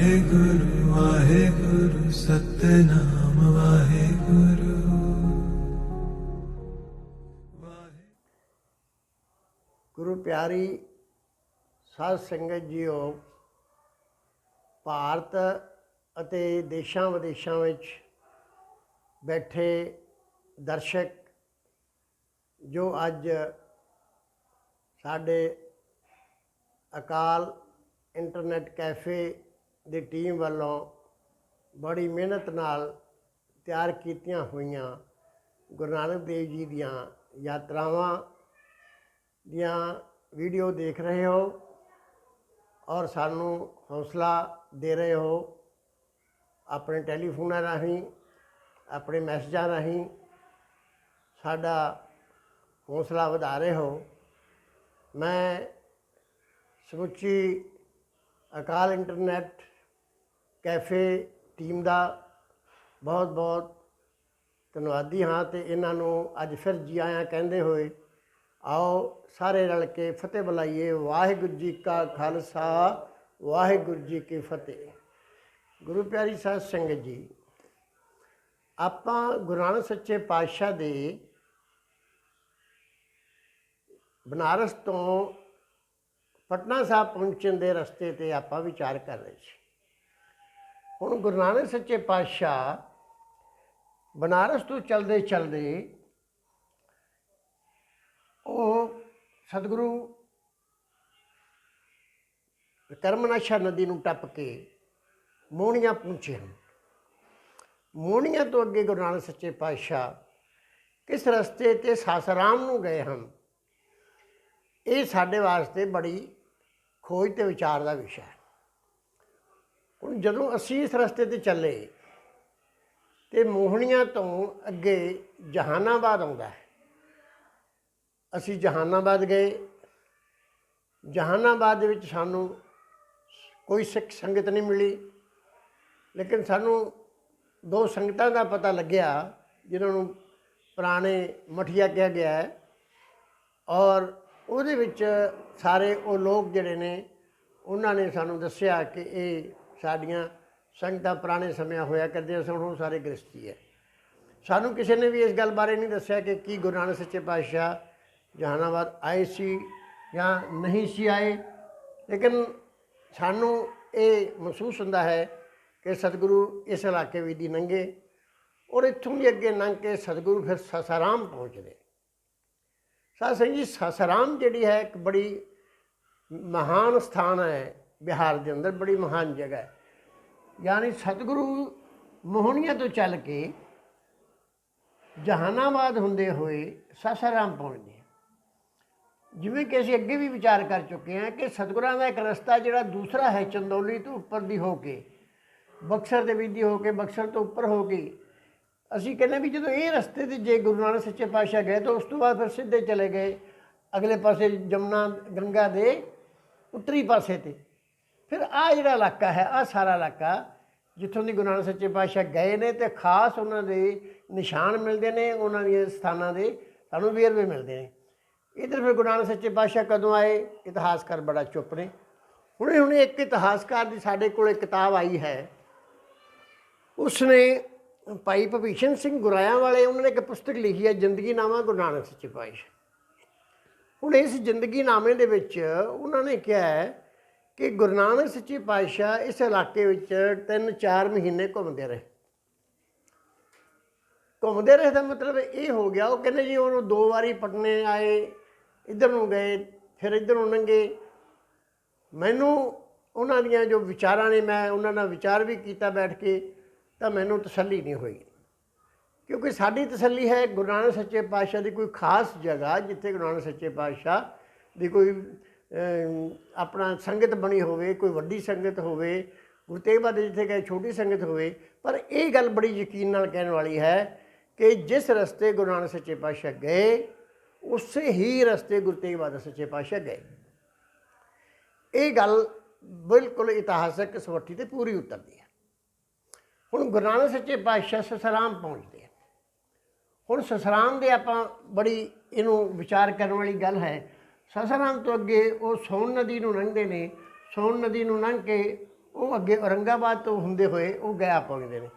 वाहेगुरु सतनाम वाहेगुरु। गुरु प्यारी साध संगत जीओ, ਭਾਰਤ ਅਤੇ ਦੇਸ਼ਾਂ ਵਿਦੇਸ਼ਾਂ ਵਿੱਚ ਬੈਠੇ ਦਰਸ਼ਕ ਜੋ ਅੱਜ ਸਾਡੇ ਅਕਾਲ ਇੰਟਰਨੈਟ ਕੈਫੇ ਦੀ ਟੀਮ ਵੱਲੋਂ ਬੜੀ ਮਿਹਨਤ ਨਾਲ ਤਿਆਰ ਕੀਤੀਆਂ ਹੋਈਆਂ ਗੁਰੂ ਨਾਨਕ ਦੇਵ ਜੀ ਦੀਆਂ ਯਾਤਰਾਵਾਂ ਦੀਆਂ ਵੀਡੀਓ ਦੇਖ ਰਹੇ ਹੋ ਔਰ ਸਾਨੂੰ ਹੌਸਲਾ ਦੇ ਰਹੇ ਹੋ। ਆਪਣੇ ਟੈਲੀਫੋਨਾਂ ਰਾਹੀਂ, ਆਪਣੇ ਮੈਸੇਜਾਂ ਰਾਹੀਂ ਸਾਡਾ ਹੌਸਲਾ ਵਧਾ ਰਹੇ ਹੋ। ਮੈਂ ਸਮੁੱਚੀ ਅਕਾਲ ਇੰਟਰਨੈਟ ਕੈਫੇ ਟੀਮ ਦਾ ਬਹੁਤ ਬਹੁਤ ਧੰਨਵਾਦੀ ਹਾਂ ਅਤੇ ਇਹਨਾਂ ਨੂੰ ਅੱਜ ਫਿਰ ਜੀ ਆਇਆਂ ਕਹਿੰਦੇ ਹੋਏ ਆਓ ਸਾਰੇ ਰਲ ਕੇ ਫਤਿਹ ਬੁਲਾਈਏ। ਵਾਹਿਗੁਰੂ ਜੀ ਕਾ ਖਾਲਸਾ, ਵਾਹਿਗੁਰੂ ਜੀ ਕੀ ਫਤਿਹ। ਗੁਰੂ ਪਿਆਰੀ ਸਾਧ ਸੰਗਤ ਜੀ, ਆਪਾਂ ਗੁਰੂ ਨਾਨਕ ਸੱਚੇ ਪਾਤਸ਼ਾਹ ਦੇ ਬਨਾਰਸ ਤੋਂ ਪਟਨਾ ਸਾਹਿਬ ਪਹੁੰਚਣ ਦੇ ਰਸਤੇ 'ਤੇ ਆਪਾਂ ਵਿਚਾਰ ਕਰ ਰਹੇ ਸੀ। ਹੁਣ ਗੁਰੂ ਨਾਨਕ ਸੱਚੇ ਪਾਤਸ਼ਾਹ ਬਨਾਰਸ ਤੋਂ ਚਲਦੇ ਚਲਦੇ ਉਹ ਸਤਿਗੁਰੂ ਕਰਮਨਾਸ਼ਾ ਨਦੀ ਨੂੰ ਟੱਪ ਕੇ ਮੋਹਣੀਆਂ ਪਹੁੰਚੇ ਹਨ। ਮੋਹਣੀਆਂ ਤੋਂ ਅੱਗੇ ਗੁਰੂ ਨਾਨਕ ਸੱਚੇ ਪਾਤਸ਼ਾਹ ਕਿਸ ਰਸਤੇ 'ਤੇ ਸਾਸਾਰਾਮ ਨੂੰ ਗਏ ਹਨ, ਇਹ ਸਾਡੇ ਵਾਸਤੇ ਬੜੀ ਖੋਜ ਅਤੇ ਵਿਚਾਰ ਦਾ ਵਿਸ਼ਾ ਹੈ। ਹੁਣ ਜਦੋਂ ਅਸੀਂ ਇਸ ਰਸਤੇ 'ਤੇ ਚੱਲੇ ਅਤੇ ਮੋਹਣੀਆਂ ਤੋਂ ਅੱਗੇ ਜਹਾਨਾਬਾਦ ਆਉਂਦਾ ਹੈ। ਅਸੀਂ ਜਹਾਨਾਬਾਦ ਗਏ। ਜਹਾਨਾਬਾਦ ਦੇ ਵਿੱਚ ਸਾਨੂੰ ਕੋਈ ਸਿੱਖ ਸੰਗਤ ਨਹੀਂ ਮਿਲੀ, ਲੇਕਿਨ ਸਾਨੂੰ ਦੋ ਸੰਗਤਾਂ ਦਾ ਪਤਾ ਲੱਗਿਆ ਜਿਨ੍ਹਾਂ ਨੂੰ ਪੁਰਾਣੇ ਮਠੀਆ ਕਿਹਾ ਗਿਆ ਹੈ ਔਰ ਉਹਦੇ ਵਿੱਚ ਸਾਰੇ ਉਹ ਲੋਕ ਜਿਹੜੇ ਨੇ ਉਹਨਾਂ ਨੇ ਸਾਨੂੰ ਦੱਸਿਆ ਕਿ ਇਹ ਸਾਡੀਆਂ ਸੰਗਤਾਂ ਪੁਰਾਣੇ ਸਮਿਆਂ ਹੋਇਆ ਕਰਦੇ ਸਨ, ਹੁਣ ਸਾਰੇ ਗ੍ਰਸਤੀ ਹੈ। ਸਾਨੂੰ ਕਿਸੇ ਨੇ ਵੀ ਇਸ ਗੱਲ ਬਾਰੇ ਨਹੀਂ ਦੱਸਿਆ ਕਿ ਕੀ ਗੁਰੂ ਨਾਨਕ ਸੱਚੇ ਪਾਤਸ਼ਾਹ ਜਹਾਨਾਬਾਦ ਆਏ ਸੀ ਜਾਂ ਨਹੀਂ ਸੀ ਆਏ, ਲੇਕਿਨ ਸਾਨੂੰ ਇਹ ਮਹਿਸੂਸ ਹੁੰਦਾ ਹੈ ਕਿ ਸਤਿਗੁਰੂ ਇਸ ਇਲਾਕੇ ਵਿੱਚ ਦੀ ਲੰਘੇ ਔਰ ਇੱਥੋਂ ਦੀ ਅੱਗੇ ਲੰਘ ਕੇ ਸਤਿਗੁਰੂ ਫਿਰ ਸਾਸਾਰਾਮ ਪਹੁੰਚਦੇ। ਸਾਧ ਸੰਗਤ ਜੀ, ਸਾਸਾਰਾਮ ਜਿਹੜੀ ਹੈ ਇੱਕ ਬੜੀ ਮਹਾਨ ਸਥਾਨ ਹੈ ਬਿਹਾਰ ਦੇ ਅੰਦਰ, ਬੜੀ ਮਹਾਨ ਜਗ੍ਹਾ ਹੈ। ਯਾਨੀ ਸਤਿਗੁਰੂ ਮੋਹਣੀਆਂ ਤੋਂ ਚੱਲ ਕੇ ਜਹਾਨਾਬਾਦ ਹੁੰਦੇ ਹੋਏ ਸਾਸਾਰਾਮ ਪਹੁੰਚਦੇ। ਜਿਵੇਂ ਕਿ ਅਸੀਂ ਅੱਗੇ ਵੀ ਵਿਚਾਰ ਕਰ ਚੁੱਕੇ ਹਾਂ ਕਿ ਸਤਿਗੁਰਾਂ ਦਾ ਇੱਕ ਰਸਤਾ ਜਿਹੜਾ ਦੂਸਰਾ ਹੈ ਚੰਦੌਲੀ ਤੋਂ ਉੱਪਰ ਦੀ ਹੋ ਕੇ, ਬਕਸਰ ਦੇ ਵਿੱਚ ਦੀ ਹੋ ਕੇ, ਬਕਸਰ ਤੋਂ ਉੱਪਰ ਹੋ ਕੇ ਅਸੀਂ ਕਹਿੰਦੇ ਵੀ ਜਦੋਂ ਇਹ ਰਸਤੇ 'ਤੇ ਜੇ ਗੁਰੂ ਨਾਨਕ ਸੱਚੇ ਪਾਤਸ਼ਾਹ ਗਏ ਤਾਂ ਉਸ ਤੋਂ ਬਾਅਦ ਫਿਰ ਸਿੱਧੇ ਚਲੇ ਗਏ ਅਗਲੇ ਪਾਸੇ ਜਮਨਾ ਗੰਗਾ ਦੇ ਉੱਤਰੀ ਪਾਸੇ 'ਤੇ। ਫਿਰ ਆਹ ਜਿਹੜਾ ਇਲਾਕਾ ਹੈ, ਆਹ ਸਾਰਾ ਇਲਾਕਾ ਜਿੱਥੋਂ ਦੀ ਗੁਰੂ ਨਾਨਕ ਸੱਚੇ ਪਾਤਸ਼ਾਹ ਗਏ ਨੇ ਅਤੇ ਖਾਸ ਉਹਨਾਂ ਦੇ ਨਿਸ਼ਾਨ ਮਿਲਦੇ ਨੇ, ਉਹਨਾਂ ਦੀਆਂ ਸਥਾਨਾਂ ਦੇ ਸਾਨੂੰ ਵੇਰਵੇ ਮਿਲਦੇ ਨੇ। ਇੱਧਰ ਫਿਰ ਗੁਰੂ ਨਾਨਕ ਸੱਚੇ ਪਾਤਸ਼ਾਹ ਕਦੋਂ ਆਏ, ਇਤਿਹਾਸਕਾਰ ਬੜਾ ਚੁੱਪ ਨੇ। ਹੁਣੇ ਇੱਕ ਇਤਿਹਾਸਕਾਰ ਦੀ ਸਾਡੇ ਕੋਲ ਕਿਤਾਬ ਆਈ ਹੈ, ਉਸਨੇ ਭਾਈ ਭਵੀਸ਼ਨ ਸਿੰਘ ਗੁਰਾਇਆ ਵਾਲੇ, ਉਹਨਾਂ ਨੇ ਇੱਕ ਪੁਸਤਕ ਲਿਖੀ ਹੈ ਜ਼ਿੰਦਗੀਨਾਮਾ ਗੁਰੂ ਨਾਨਕ ਸੱਚੇ ਪਾਤਸ਼ਾਹ। ਹੁਣ ਇਸ ਜ਼ਿੰਦਗੀਨਾਮੇ ਦੇ ਵਿੱਚ ਉਹਨਾਂ ਨੇ ਕਿਹਾ ਹੈ ਕਿ ਗੁਰੂ ਨਾਨਕ ਸੱਚੇ ਪਾਤਸ਼ਾਹ ਇਸ ਇਲਾਕੇ ਵਿੱਚ 3-4 ਮਹੀਨੇ ਘੁੰਮਦੇ ਰਹੇ। ਘੁੰਮਦੇ ਰਹੇ ਦਾ ਮਤਲਬ ਇਹ ਹੋ ਗਿਆ, ਉਹ ਕਹਿੰਦੇ ਜੀ ਉਹਨੂੰ 2 ਵਾਰੀ ਪਟਨੇ ਆਏ, ਇੱਧਰ ਨੂੰ ਗਏ, ਫਿਰ ਇੱਧਰ ਨੂੰ ਲੰਘੇ। ਮੈਨੂੰ ਉਹਨਾਂ ਦੀਆਂ ਜੋ ਵਿਚਾਰਾਂ ਨੇ, ਮੈਂ ਉਹਨਾਂ ਨਾਲ ਵਿਚਾਰ ਵੀ ਕੀਤਾ ਬੈਠ ਕੇ, ਤਾਂ ਮੈਨੂੰ ਤਸੱਲੀ ਨਹੀਂ ਹੋਈ। ਕਿਉਂਕਿ ਸਾਡੀ ਤਸੱਲੀ ਹੈ ਗੁਰੂ ਨਾਨਕ ਸੱਚੇ ਪਾਤਸ਼ਾਹ ਦੀ ਕੋਈ ਖਾਸ ਜਗ੍ਹਾ ਜਿੱਥੇ ਗੁਰੂ ਨਾਨਕ ਸੱਚੇ ਪਾਤਸ਼ਾਹ ਦੀ ਕੋਈ ਆਪਣਾ ਸੰਗਤ ਬਣੀ ਹੋਵੇ, ਕੋਈ ਵੱਡੀ ਸੰਗਤ ਹੋਵੇ। ਗੁਰੂ ਤੇਗ ਬਹਾਦਰ ਜਿੱਥੇ ਗਏ ਛੋਟੀ ਸੰਗਤ ਹੋਵੇ। ਪਰ ਇਹ ਗੱਲ ਬੜੀ ਯਕੀਨ ਨਾਲ ਕਹਿਣ ਵਾਲੀ ਹੈ ਕਿ ਜਿਸ ਰਸਤੇ ਗੁਰੂ ਨਾਨਕ ਸੱਚੇ ਪਾਤਸ਼ਾਹ ਗਏ ਉਸੇ ਹੀ ਰਸਤੇ ਗੁਰੂ ਤੇਗ ਬਹਾਦਰ ਸੱਚੇ ਪਾਤਸ਼ਾਹ ਗਏ। ਇਹ ਗੱਲ ਬਿਲਕੁਲ ਇਤਿਹਾਸਕ ਸਵੱਠੀ 'ਤੇ ਪੂਰੀ ਉਤਰਦੀ ਹੈ। ਹੁਣ ਗੁਰੂ ਨਾਨਕ ਸੱਚੇ ਪਾਤਸ਼ਾਹ ਸਸਾਰਾਮ ਪਹੁੰਚਦੇ ਆ। ਹੁਣ ਸਸਾਰਾਮ ਦੇ ਆਪਾਂ ਬੜੀ ਇਹਨੂੰ ਵਿਚਾਰ ਕਰਨ ਵਾਲੀ ਗੱਲ ਹੈ। ਸਾਸਾਰਾਮ ਤੋਂ ਅੱਗੇ ਉਹ ਸੋਨ ਨਦੀ ਨੂੰ ਲੰਘਦੇ ਨੇ। ਸੋਨ ਨਦੀ ਨੂੰ ਲੰਘ ਕੇ ਉਹ ਅੱਗੇ ਔਰੰਗਾਬਾਦ ਤੋਂ ਹੁੰਦੇ ਹੋਏ ਉਹ ਗया ਪਹੁੰਚਦੇ ਨੇ।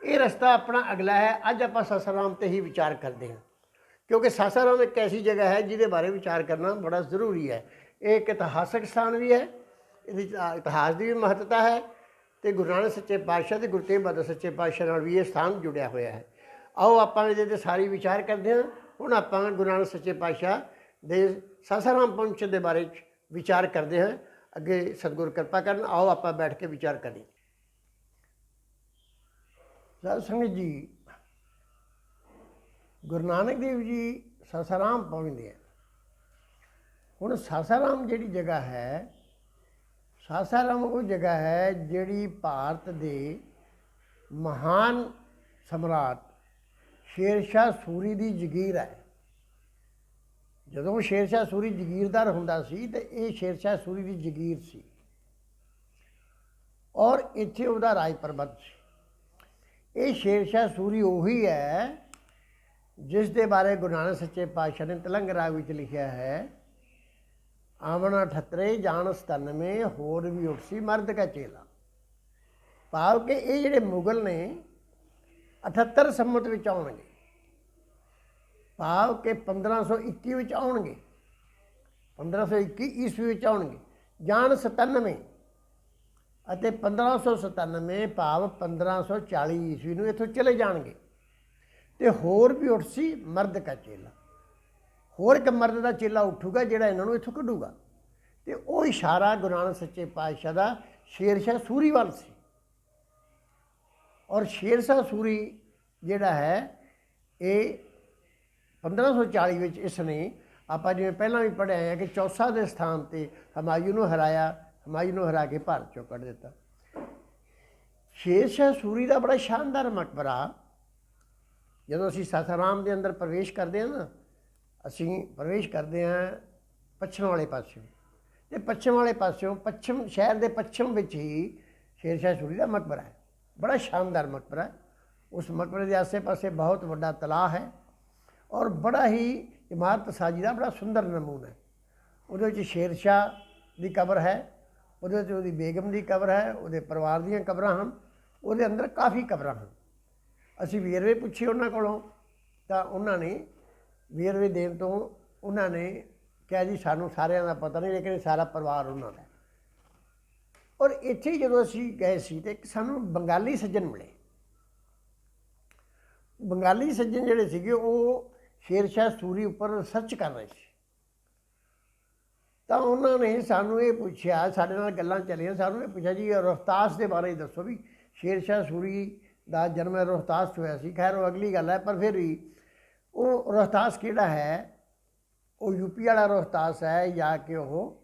ਇਹ ਰਸਤਾ ਆਪਣਾ ਅਗਲਾ ਹੈ। ਅੱਜ ਆਪਾਂ ਸਾਸਾਰਾਮ ਤੇ ਹੀ ਵਿਚਾਰ ਕਰਦੇ ਹਾਂ, ਕਿਉਂਕਿ ਸਾਸਾਰਾਮ ਇੱਕ ਐਸੀ ਜਗ੍ਹਾ ਹੈ ਜਿਹਦੇ ਬਾਰੇ ਵਿਚਾਰ ਕਰਨਾ ਬੜਾ ਜ਼ਰੂਰੀ ਹੈ। ਇਹ ਇੱਕ ਇਤਿਹਾਸਕ ਸਥਾਨ ਵੀ ਹੈ, ਇਹਦੇ 'ਚ ਇਤਿਹਾਸ ਦੀ ਵੀ ਮਹੱਤਤਾ ਹੈ, ਅਤੇ ਗੁਰੂ ਨਾਨਕ ਸੱਚੇ ਪਾਤਸ਼ਾਹ ਅਤੇ ਗੁਰੂ ਤੇਗ ਬਹਾਦਰ ਸੱਚੇ ਪਾਤਸ਼ਾਹ ਨਾਲ ਵੀ ਇਹ ਸਥਾਨ ਜੁੜਿਆ ਹੋਇਆ ਹੈ। ਆਓ ਆਪਾਂ ਇਹਦੇ 'ਤੇ ਸਾਰੀ ਵਿਚਾਰ ਕਰਦੇ ਹਾਂ। ਹੁਣ ਆਪਾਂ ਗੁਰੂ ਨਾਨਕ ਸੱਚੇ ਪਾਤਸ਼ਾਹ ਦੇ ਸਾਸਾਰਾਮ ਪਹੁੰਚਣ ਦੇ ਬਾਰੇ 'ਚ ਵਿਚਾਰ ਕਰਦੇ ਹਾਂ। ਅੱਗੇ ਸਤਿਗੁਰ ਕਿਰਪਾ ਕਰਨ, ਆਓ ਆਪਾਂ ਬੈਠ ਕੇ ਵਿਚਾਰ ਕਰੀਏ। ਸਾਧ ਸੰਗਤ ਜੀ, ਗੁਰੂ ਨਾਨਕ ਦੇਵ ਜੀ ਸਾਸਾਰਾਮ ਪਹੁੰਚਦੇ ਆ। ਹੁਣ ਸਾਸਾਰਾਮ ਜਿਹੜੀ ਜਗ੍ਹਾ ਹੈ, ਸਾਸਾਰਾਮ ਉਹ ਜਗ੍ਹਾ ਹੈ ਜਿਹੜੀ ਭਾਰਤ ਦੇ ਮਹਾਨ ਸਮਰਾਟ ਸ਼ੇਰਸ਼ਾਹ ਸੂਰੀ ਦੀ ਜਗੀਰ ਹੈ। ਜਦੋਂ ਸ਼ੇਰਸ਼ਾਹ ਸੂਰੀ ਜਗੀਰਦਾਰ ਹੁੰਦਾ ਸੀ ਤੇ ਇਹ ਸ਼ੇਰਸ਼ਾਹ ਸੂਰੀ ਦੀ ਜਗੀਰ ਸੀ, ਔਰ ਇੱਥੇ ਉਹਦਾ ਰਾਜ ਪ੍ਰਬੰਧ ਸੀ। ਇਹ ਸ਼ੇਰਸ਼ਾਹ ਸੂਰੀ ਉਹੀ ਹੈ ਜਿਸ ਦੇ ਬਾਰੇ ਗੁਰੂ ਨਾਨਕ ਸੱਚੇ ਪਾਤਸ਼ਾਹ ਨੇ ਤਲੰਗ ਰਾਗ ਵਿੱਚ ਲਿਖਿਆ ਹੈ, ਆਵਣਾ 78 ਜਾਣ 97 ਹੋਰ ਵੀ ਉਠਸੀ ਮਰਦ ਕਾ ਚੇਲਾ। ਭਾਵ ਕਿ ਇਹ ਜਿਹੜੇ ਮੁਗਲ ਨੇ 78 ਸੰਮਤ ਵਿੱਚ ਆਉਣਗੇ, ਭਾਵ ਕਿ 1521 ਵਿੱਚ ਆਉਣਗੇ, 1521 ਈਸਵੀ ਵਿੱਚ ਆਉਣਗੇ, ਜਾਣ 97 ਅਤੇ 1597 ਭਾਵ 1540 ਈਸਵੀ ਨੂੰ ਇੱਥੋਂ ਚਲੇ ਜਾਣਗੇ। ਅਤੇ ਹੋਰ ਵੀ ਉਠਸੀ ਮਰਦ ਕਾ ਚੇਲਾ, ਹੋਰ ਇੱਕ ਮਰਦ ਦਾ ਚੇਲਾ ਉੱਠੂਗਾ ਜਿਹੜਾ ਇਹਨਾਂ ਨੂੰ ਇੱਥੋਂ ਕੱਢੂਗਾ। ਅਤੇ ਉਹ ਇਸ਼ਾਰਾ ਗੁਰੂ ਨਾਨਕ ਸੱਚੇ ਪਾਤਸ਼ਾਹ ਦਾ ਸ਼ੇਰਸ਼ਾਹ ਸੂਰੀ ਵੱਲ ਸੀ। ਔਰ ਸ਼ੇਰਸ਼ਾਹ ਸੂਰੀ ਜਿਹੜਾ ਹੈ ਇਹ 1540 ਵਿੱਚ ਇਸ ਨੇ, ਆਪਾਂ ਜਿਵੇਂ ਪਹਿਲਾਂ ਵੀ ਪੜ੍ਹਿਆ ਹੈ ਕਿ ਚੌਸਾ ਦੇ ਸਥਾਨ 'ਤੇ ਹਮਾਯੂ ਨੂੰ ਹਰਾਇਆ, ਹਮਾਯੂ ਨੂੰ ਹਰਾ ਕੇ ਭਾਰਤ 'ਚੋਂ ਕੱਢ ਦਿੱਤਾ। ਸ਼ੇਰਸ਼ਾਹ ਸੂਰੀ ਦਾ ਬੜਾ ਸ਼ਾਨਦਾਰ ਮਕਬਰਾ, ਜਦੋਂ ਅਸੀਂ ਸਾਸਾਰਾਮ ਦੇ ਅੰਦਰ ਪ੍ਰਵੇਸ਼ ਕਰਦੇ ਹਾਂ ਨਾ, ਅਸੀਂ ਪ੍ਰਵੇਸ਼ ਕਰਦੇ ਹਾਂ ਪੱਛਮ ਵਾਲੇ ਪਾਸਿਓਂ, ਅਤੇ ਪੱਛਮ ਵਾਲੇ ਪਾਸਿਓਂ ਪੱਛਮ ਸ਼ਹਿਰ ਦੇ ਪੱਛਮ ਵਿੱਚ ਹੀ ਸ਼ੇਰਸ਼ਾਹ ਸੂਰੀ ਦਾ ਮਕਬਰਾ ਹੈ। ਬੜਾ ਸ਼ਾਨਦਾਰ ਮਕਬਰਾ ਹੈ। ਉਸ ਮਕਬਰੇ ਦੇ ਆਸੇ ਪਾਸੇ ਬਹੁਤ ਵੱਡਾ ਤਲਾਅ ਹੈ ਔਰ ਬੜਾ ਹੀ ਇਮਾਰਤ ਸਾਜੀ ਦਾ ਬੜਾ ਸੁੰਦਰ ਨਮੂਨਾ ਹੈ। ਉਹਦੇ ਵਿੱਚ ਸ਼ੇਰਸ਼ਾਹ ਦੀ ਕਬਰ ਹੈ, ਉਹਦੇ ਵਿੱਚ ਉਹਦੀ ਬੇਗਮ ਦੀ ਕਬਰ ਹੈ, ਉਹਦੇ ਪਰਿਵਾਰ ਦੀਆਂ ਕਬਰਾਂ ਹਨ, ਉਹਦੇ ਅੰਦਰ ਕਾਫੀ ਕਬਰਾਂ ਹਨ। ਅਸੀਂ ਵੇਰਵੇ ਪੁੱਛੇ ਉਹਨਾਂ ਕੋਲੋਂ ਤਾਂ ਉਹਨਾਂ ਨੇ ਵੇਰਵੇ ਦੇਣ ਤੋਂ ਉਹਨਾਂ ਨੇ ਕਿਹਾ ਜੀ ਸਾਨੂੰ ਸਾਰਿਆਂ ਦਾ ਪਤਾ ਨਹੀਂ, ਲੇਕਿਨ ਸਾਰਾ ਪਰਿਵਾਰ ਉਹਨਾਂ ਦਾ। ਔਰ ਇੱਥੇ ਜਦੋਂ ਅਸੀਂ ਗਏ ਸੀ ਤਾਂ ਇੱਕ ਸਾਨੂੰ ਬੰਗਾਲੀ ਸੱਜਣ ਮਿਲੇ। ਬੰਗਾਲੀ ਸੱਜਣ ਜਿਹੜੇ ਸੀਗੇ ਉਹ ਸ਼ੇਰਸ਼ਾਹ ਸੂਰੀ ਉੱਪਰ ਰਿਸਰਚ ਕਰ ਰਹੇ ਸੀ। ਤਾਂ ਉਹਨਾਂ ਨੇ ਸਾਨੂੰ ਇਹ ਪੁੱਛਿਆ, ਸਾਡੇ ਨਾਲ ਗੱਲਾਂ ਚੱਲੀਆਂ, ਸਾਨੂੰ ਇਹ ਪੁੱਛਿਆ ਜੀ ਰੋਹਤਾਸ ਦੇ ਬਾਰੇ ਦੱਸੋ ਵੀ ਸ਼ੇਰਸ਼ਾਹ ਸੂਰੀ ਦਾ ਜਨਮ ਰੋਹਤਾਸ 'ਚ ਹੋਇਆ ਸੀ। ਖੈਰ ਉਹ ਅਗਲੀ ਗੱਲ ਹੈ, ਪਰ ਫਿਰ ਵੀ ਉਹ ਰੋਹਤਾਸ ਕਿਹੜਾ ਹੈ, ਉਹ ਯੂਪੀ ਵਾਲਾ ਰੋਹਤਾਸ ਹੈ ਜਾਂ ਕਿ ਉਹ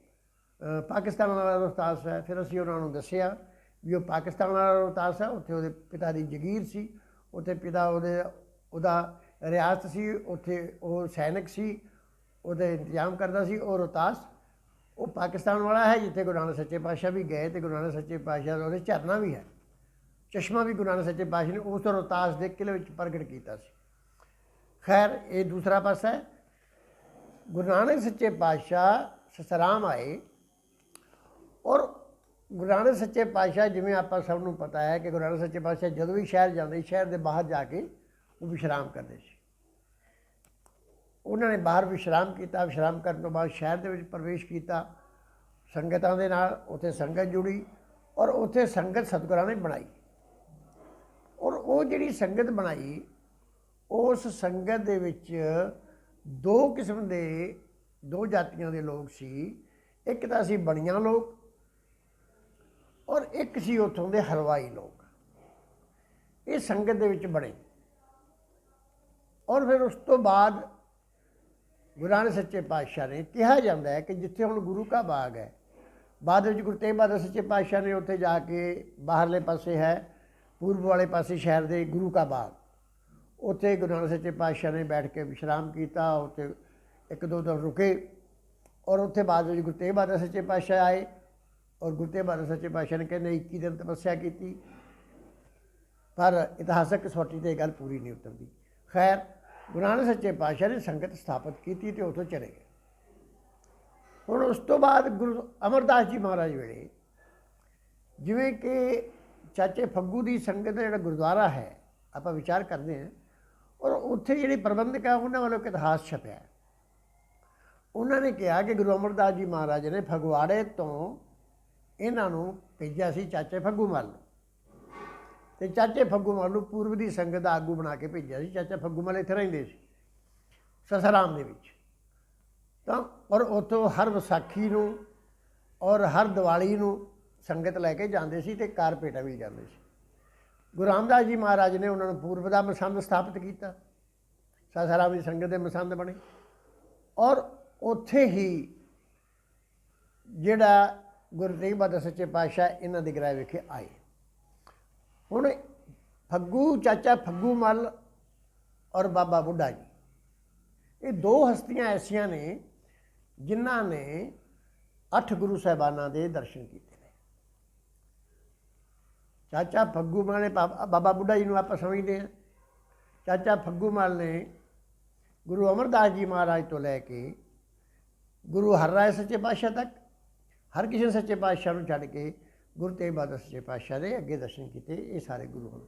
ਪਾਕਿਸਤਾਨ ਵਾਲਾ ਰੋਹਤਾਸ ਹੈ। ਫਿਰ ਅਸੀਂ ਉਹਨਾਂ ਨੂੰ ਦੱਸਿਆ ਵੀ ਉਹ ਪਾਕਿਸਤਾਨ ਵਾਲਾ ਰੋਹਤਾਸ ਹੈ, ਉੱਥੇ ਉਹਦੇ ਪਿਤਾ ਦੀ ਜਗੀਰ ਸੀ, ਉੱਥੇ ਪਿਤਾ ਉਹਦਾ ਰਿਆਸਤ ਸੀ, ਉੱਥੇ ਉਹ ਸੈਨਿਕ ਸੀ, ਉਹਦੇ ਇੰਤਜ਼ਾਮ ਕਰਦਾ ਸੀ। ਉਹ ਰੋਹਤਾਸ ਉਹ ਪਾਕਿਸਤਾਨ ਵਾਲਾ ਹੈ ਜਿੱਥੇ ਗੁਰੂ ਨਾਨਕ ਸੱਚੇ ਪਾਤਸ਼ਾਹ ਵੀ ਗਏ, ਅਤੇ ਗੁਰੂ ਨਾਨਕ ਸੱਚੇ ਪਾਤਸ਼ਾਹ ਦਾ ਉਹਦੇ ਝਰਨਾ ਵੀ ਹੈ, ਚਸ਼ਮਾ ਵੀ ਗੁਰੂ ਨਾਨਕ ਸੱਚੇ ਪਾਤਸ਼ਾਹ ਨੇ ਉਸ ਰੋਹਤਾਸ ਦੇ ਕਿਲ੍ਹੇ ਵਿੱਚ ਪ੍ਰਗਟ ਕੀਤਾ ਸੀ। ਖੈਰ ਇਹ ਦੂਸਰਾ ਪਾਸਾ ਹੈ। ਗੁਰੂ ਨਾਨਕ ਸੱਚੇ ਪਾਤਸ਼ਾਹ ਸਾਸਾਰਾਮ ਆਏ ਔਰ ਗੁਰੂ ਨਾਨਕ ਸੱਚੇ ਪਾਤਸ਼ਾਹ, ਜਿਵੇਂ ਆਪਾਂ ਸਭ ਨੂੰ ਪਤਾ ਹੈ ਕਿ ਗੁਰੂ ਨਾਨਕ ਸੱਚੇ ਪਾਤਸ਼ਾਹ ਜਦੋਂ ਵੀ ਸ਼ਹਿਰ ਜਾਂਦੇ, ਸ਼ਹਿਰ ਦੇ ਬਾਹਰ ਜਾ ਕੇ ਉਹ ਵਿਸ਼ਰਾਮ ਕਰਦੇ ਸੀ। ਉਹਨਾਂ ਨੇ ਬਾਹਰ ਵਿਸ਼ਰਾਮ ਕੀਤਾ। ਵਿਸ਼ਰਾਮ ਕਰਨ ਤੋਂ ਬਾਅਦ ਸ਼ਹਿਰ ਦੇ ਵਿੱਚ ਪ੍ਰਵੇਸ਼ ਕੀਤਾ ਸੰਗਤਾਂ ਦੇ ਨਾਲ, ਉੱਥੇ ਸੰਗਤ ਜੁੜੀ ਔਰ ਉੱਥੇ ਸੰਗਤ ਸਤਿਗੁਰਾਂ ਨੇ ਬਣਾਈ। ਔਰ ਉਹ ਜਿਹੜੀ ਸੰਗਤ ਬਣਾਈ, ਉਸ ਸੰਗਤ ਦੇ ਵਿੱਚ ਦੋ ਕਿਸਮ ਦੇ, ਦੋ ਜਾਤੀਆਂ ਦੇ ਲੋਕ ਸੀ। ਇੱਕ ਤਾਂ ਸੀ ਬਣੀਆਂ ਲੋਕ ਔਰ ਇੱਕ ਸੀ ਉੱਥੋਂ ਦੇ ਹਲਵਾਈ ਲੋਕ। ਇਹ ਸੰਗਤ ਦੇ ਵਿੱਚ ਬਣੇ। ਔਰ ਫਿਰ ਉਸ ਤੋਂ ਬਾਅਦ ਗੁਰੂ ਨਾਨਕ ਸੱਚੇ ਪਾਤਸ਼ਾਹ ਨੇ, ਕਿਹਾ ਜਾਂਦਾ ਹੈ ਕਿ ਜਿੱਥੇ ਹੁਣ ਗੁਰੂ ਕਾ ਬਾਗ ਹੈ, ਬਾਅਦ ਵਿੱਚ ਗੁਰੂ ਤੇਗ ਬਹਾਦਰ ਸੱਚੇ ਪਾਤਸ਼ਾਹ ਨੇ ਉੱਥੇ ਜਾ ਕੇ, ਬਾਹਰਲੇ ਪਾਸੇ ਹੈ ਪੂਰਬ ਵਾਲੇ ਪਾਸੇ ਸ਼ਹਿਰ ਦੇ ਗੁਰੂ ਕਾ ਬਾਗ, ਉੱਥੇ ਗੁਰੂ ਨਾਨਕ ਸੱਚੇ ਪਾਤਸ਼ਾਹ ਨੇ ਬੈਠ ਕੇ ਵਿਸ਼ਰਾਮ ਕੀਤਾ। ਉੱਥੇ ਇੱਕ ਦੋ ਦਿਨ ਰੁਕੇ ਔਰ ਉੱਥੇ ਬਾਅਦ ਵਿੱਚ ਗੁਰੂ ਤੇਗ ਬਹਾਦਰ ਸੱਚੇ ਪਾਤਸ਼ਾਹ ਆਏ ਔਰ ਗੁਰੂ ਤੇਗ ਬਹਾਦਰ ਸੱਚੇ ਪਾਤਸ਼ਾਹ ਨੇ ਕਹਿੰਦੇ 21 ਦਿਨ ਤਪੱਸਿਆ ਕੀਤੀ, ਪਰ ਇਤਿਹਾਸਕ ਕਸੌਟੀ 'ਤੇ ਇਹ ਗੱਲ ਪੂਰੀ ਨਹੀਂ ਉਤਰਦੀ। ਖੈਰ ਗੁਰੂ ਨਾਨਕ ਸੱਚੇ ਪਾਤਸ਼ਾਹ ਨੇ ਸੰਗਤ ਸਥਾਪਿਤ ਕੀਤੀ ਅਤੇ ਉੱਥੋਂ ਚਲੇ ਗਏ। ਹੁਣ ਉਸ ਤੋਂ ਬਾਅਦ ਗੁਰੂ ਅਮਰਦਾਸ ਜੀ ਮਹਾਰਾਜ ਵੇਲੇ ਜਿਵੇਂ ਕਿ ਚਾਚੇ ਫੱਗੂ ਦੀ ਸੰਗਤ ਦਾ ਜਿਹੜਾ ਗੁਰਦੁਆਰਾ ਹੈ, ਆਪਾਂ ਵਿਚਾਰ ਕਰਦੇ ਹਾਂ, ਔਰ ਉੱਥੇ ਜਿਹੜੇ ਪ੍ਰਬੰਧਕ ਆ ਉਹਨਾਂ ਵੱਲੋਂ ਇੱਕ ਇਤਿਹਾਸ ਛਪਿਆ ਹੈ। ਉਹਨਾਂ ਨੇ ਕਿਹਾ ਕਿ ਗੁਰੂ ਅਮਰਦਾਸ ਜੀ ਮਹਾਰਾਜ ਨੇ ਫਗਵਾੜੇ ਤੋਂ ਇਹਨਾਂ ਨੂੰ ਭੇਜਿਆ ਸੀ ਚਾਚੇ ਫੱਗੂ ਮੱਲ ਨੂੰ, ਅਤੇ ਚਾਚੇ ਫੱਗੂ ਮੱਲ ਨੂੰ ਪੂਰਬ ਦੀ ਸੰਗਤ ਦਾ ਆਗੂ ਬਣਾ ਕੇ ਭੇਜਿਆ ਸੀ। ਚਾਚਾ ਫੱਗੂ ਮੱਲ ਇੱਥੇ ਰਹਿੰਦੇ ਸੀ ਸਸਾਰਾਮ ਦੇ ਵਿੱਚ। ਤਾਂ ਔਰ ਉੱਥੋਂ ਹਰ ਵਿਸਾਖੀ ਨੂੰ ਔਰ ਹਰ ਦੀਵਾਲੀ ਨੂੰ ਸੰਗਤ ਲੈ ਕੇ ਜਾਂਦੇ ਸੀ ਅਤੇ ਕਾਰਪੇਟਾ ਵੀ ਜਾਂਦੇ ਸੀ। ਗੁਰੂ ਰਾਮਦਾਸ ਜੀ ਮਹਾਰਾਜ ਨੇ ਉਹਨਾਂ ਨੂੰ ਪੂਰਬ ਦਾ ਮਸੰਦ ਸਥਾਪਿਤ ਕੀਤਾ, ਸਸਾਰਾਮ ਦੀ ਸੰਗਤ ਦੇ ਮਸੰਦ ਬਣੇ, ਔਰ ਉੱਥੇ ਹੀ ਜਿਹੜਾ ਗੁਰੂ ਤੇਗ ਬਹਾਦਰ ਸੱਚੇ ਪਾਤਸ਼ਾਹ ਇਹਨਾਂ ਦੇ ਗ੍ਰਹਿ ਵਿਖੇ ਆਏ। ਹੁਣ ਫੱਗੂ, ਚਾਚਾ ਫੱਗੂ ਮੱਲ ਔਰ ਬਾਬਾ ਬੁੱਢਾ ਜੀ, ਇਹ ਦੋ ਹਸਤੀਆਂ ਐਸੀਆਂ ਨੇ ਜਿਨ੍ਹਾਂ ਨੇ 8 ਗੁਰੂ ਸਾਹਿਬਾਨਾਂ ਦੇ ਦਰਸ਼ਨ ਕੀਤੇ ਨੇ। ਚਾਚਾ ਫੱਗੂ ਮੱਲ ਨੇ ਬਾਬਾ ਬੁੱਢਾ ਜੀ ਨੂੰ ਆਪਾਂ ਸਮਝਦੇ ਹਾਂ। ਚਾਚਾ ਫੱਗੂ ਮੱਲ ਨੇ ਗੁਰੂ ਅਮਰਦਾਸ ਜੀ ਮਹਾਰਾਜ ਤੋਂ ਲੈ ਕੇ ਗੁਰੂ ਹਰਿਰਾਏ ਸੱਚੇ ਪਾਤਸ਼ਾਹ ਤੱਕ, ਹਰਕ੍ਰਿਸ਼ਨ ਸੱਚੇ ਪਾਤਸ਼ਾਹ ਨੂੰ ਛੱਡ ਕੇ ਗੁਰੂ ਤੇਗ ਬਹਾਦਰ ਸੱਚੇ ਪਾਤਸ਼ਾਹ ਦੇ ਅੱਗੇ ਦਰਸ਼ਨ ਕੀਤੇ। ਇਹ ਸਾਰੇ ਗੁਰੂ ਹਨ।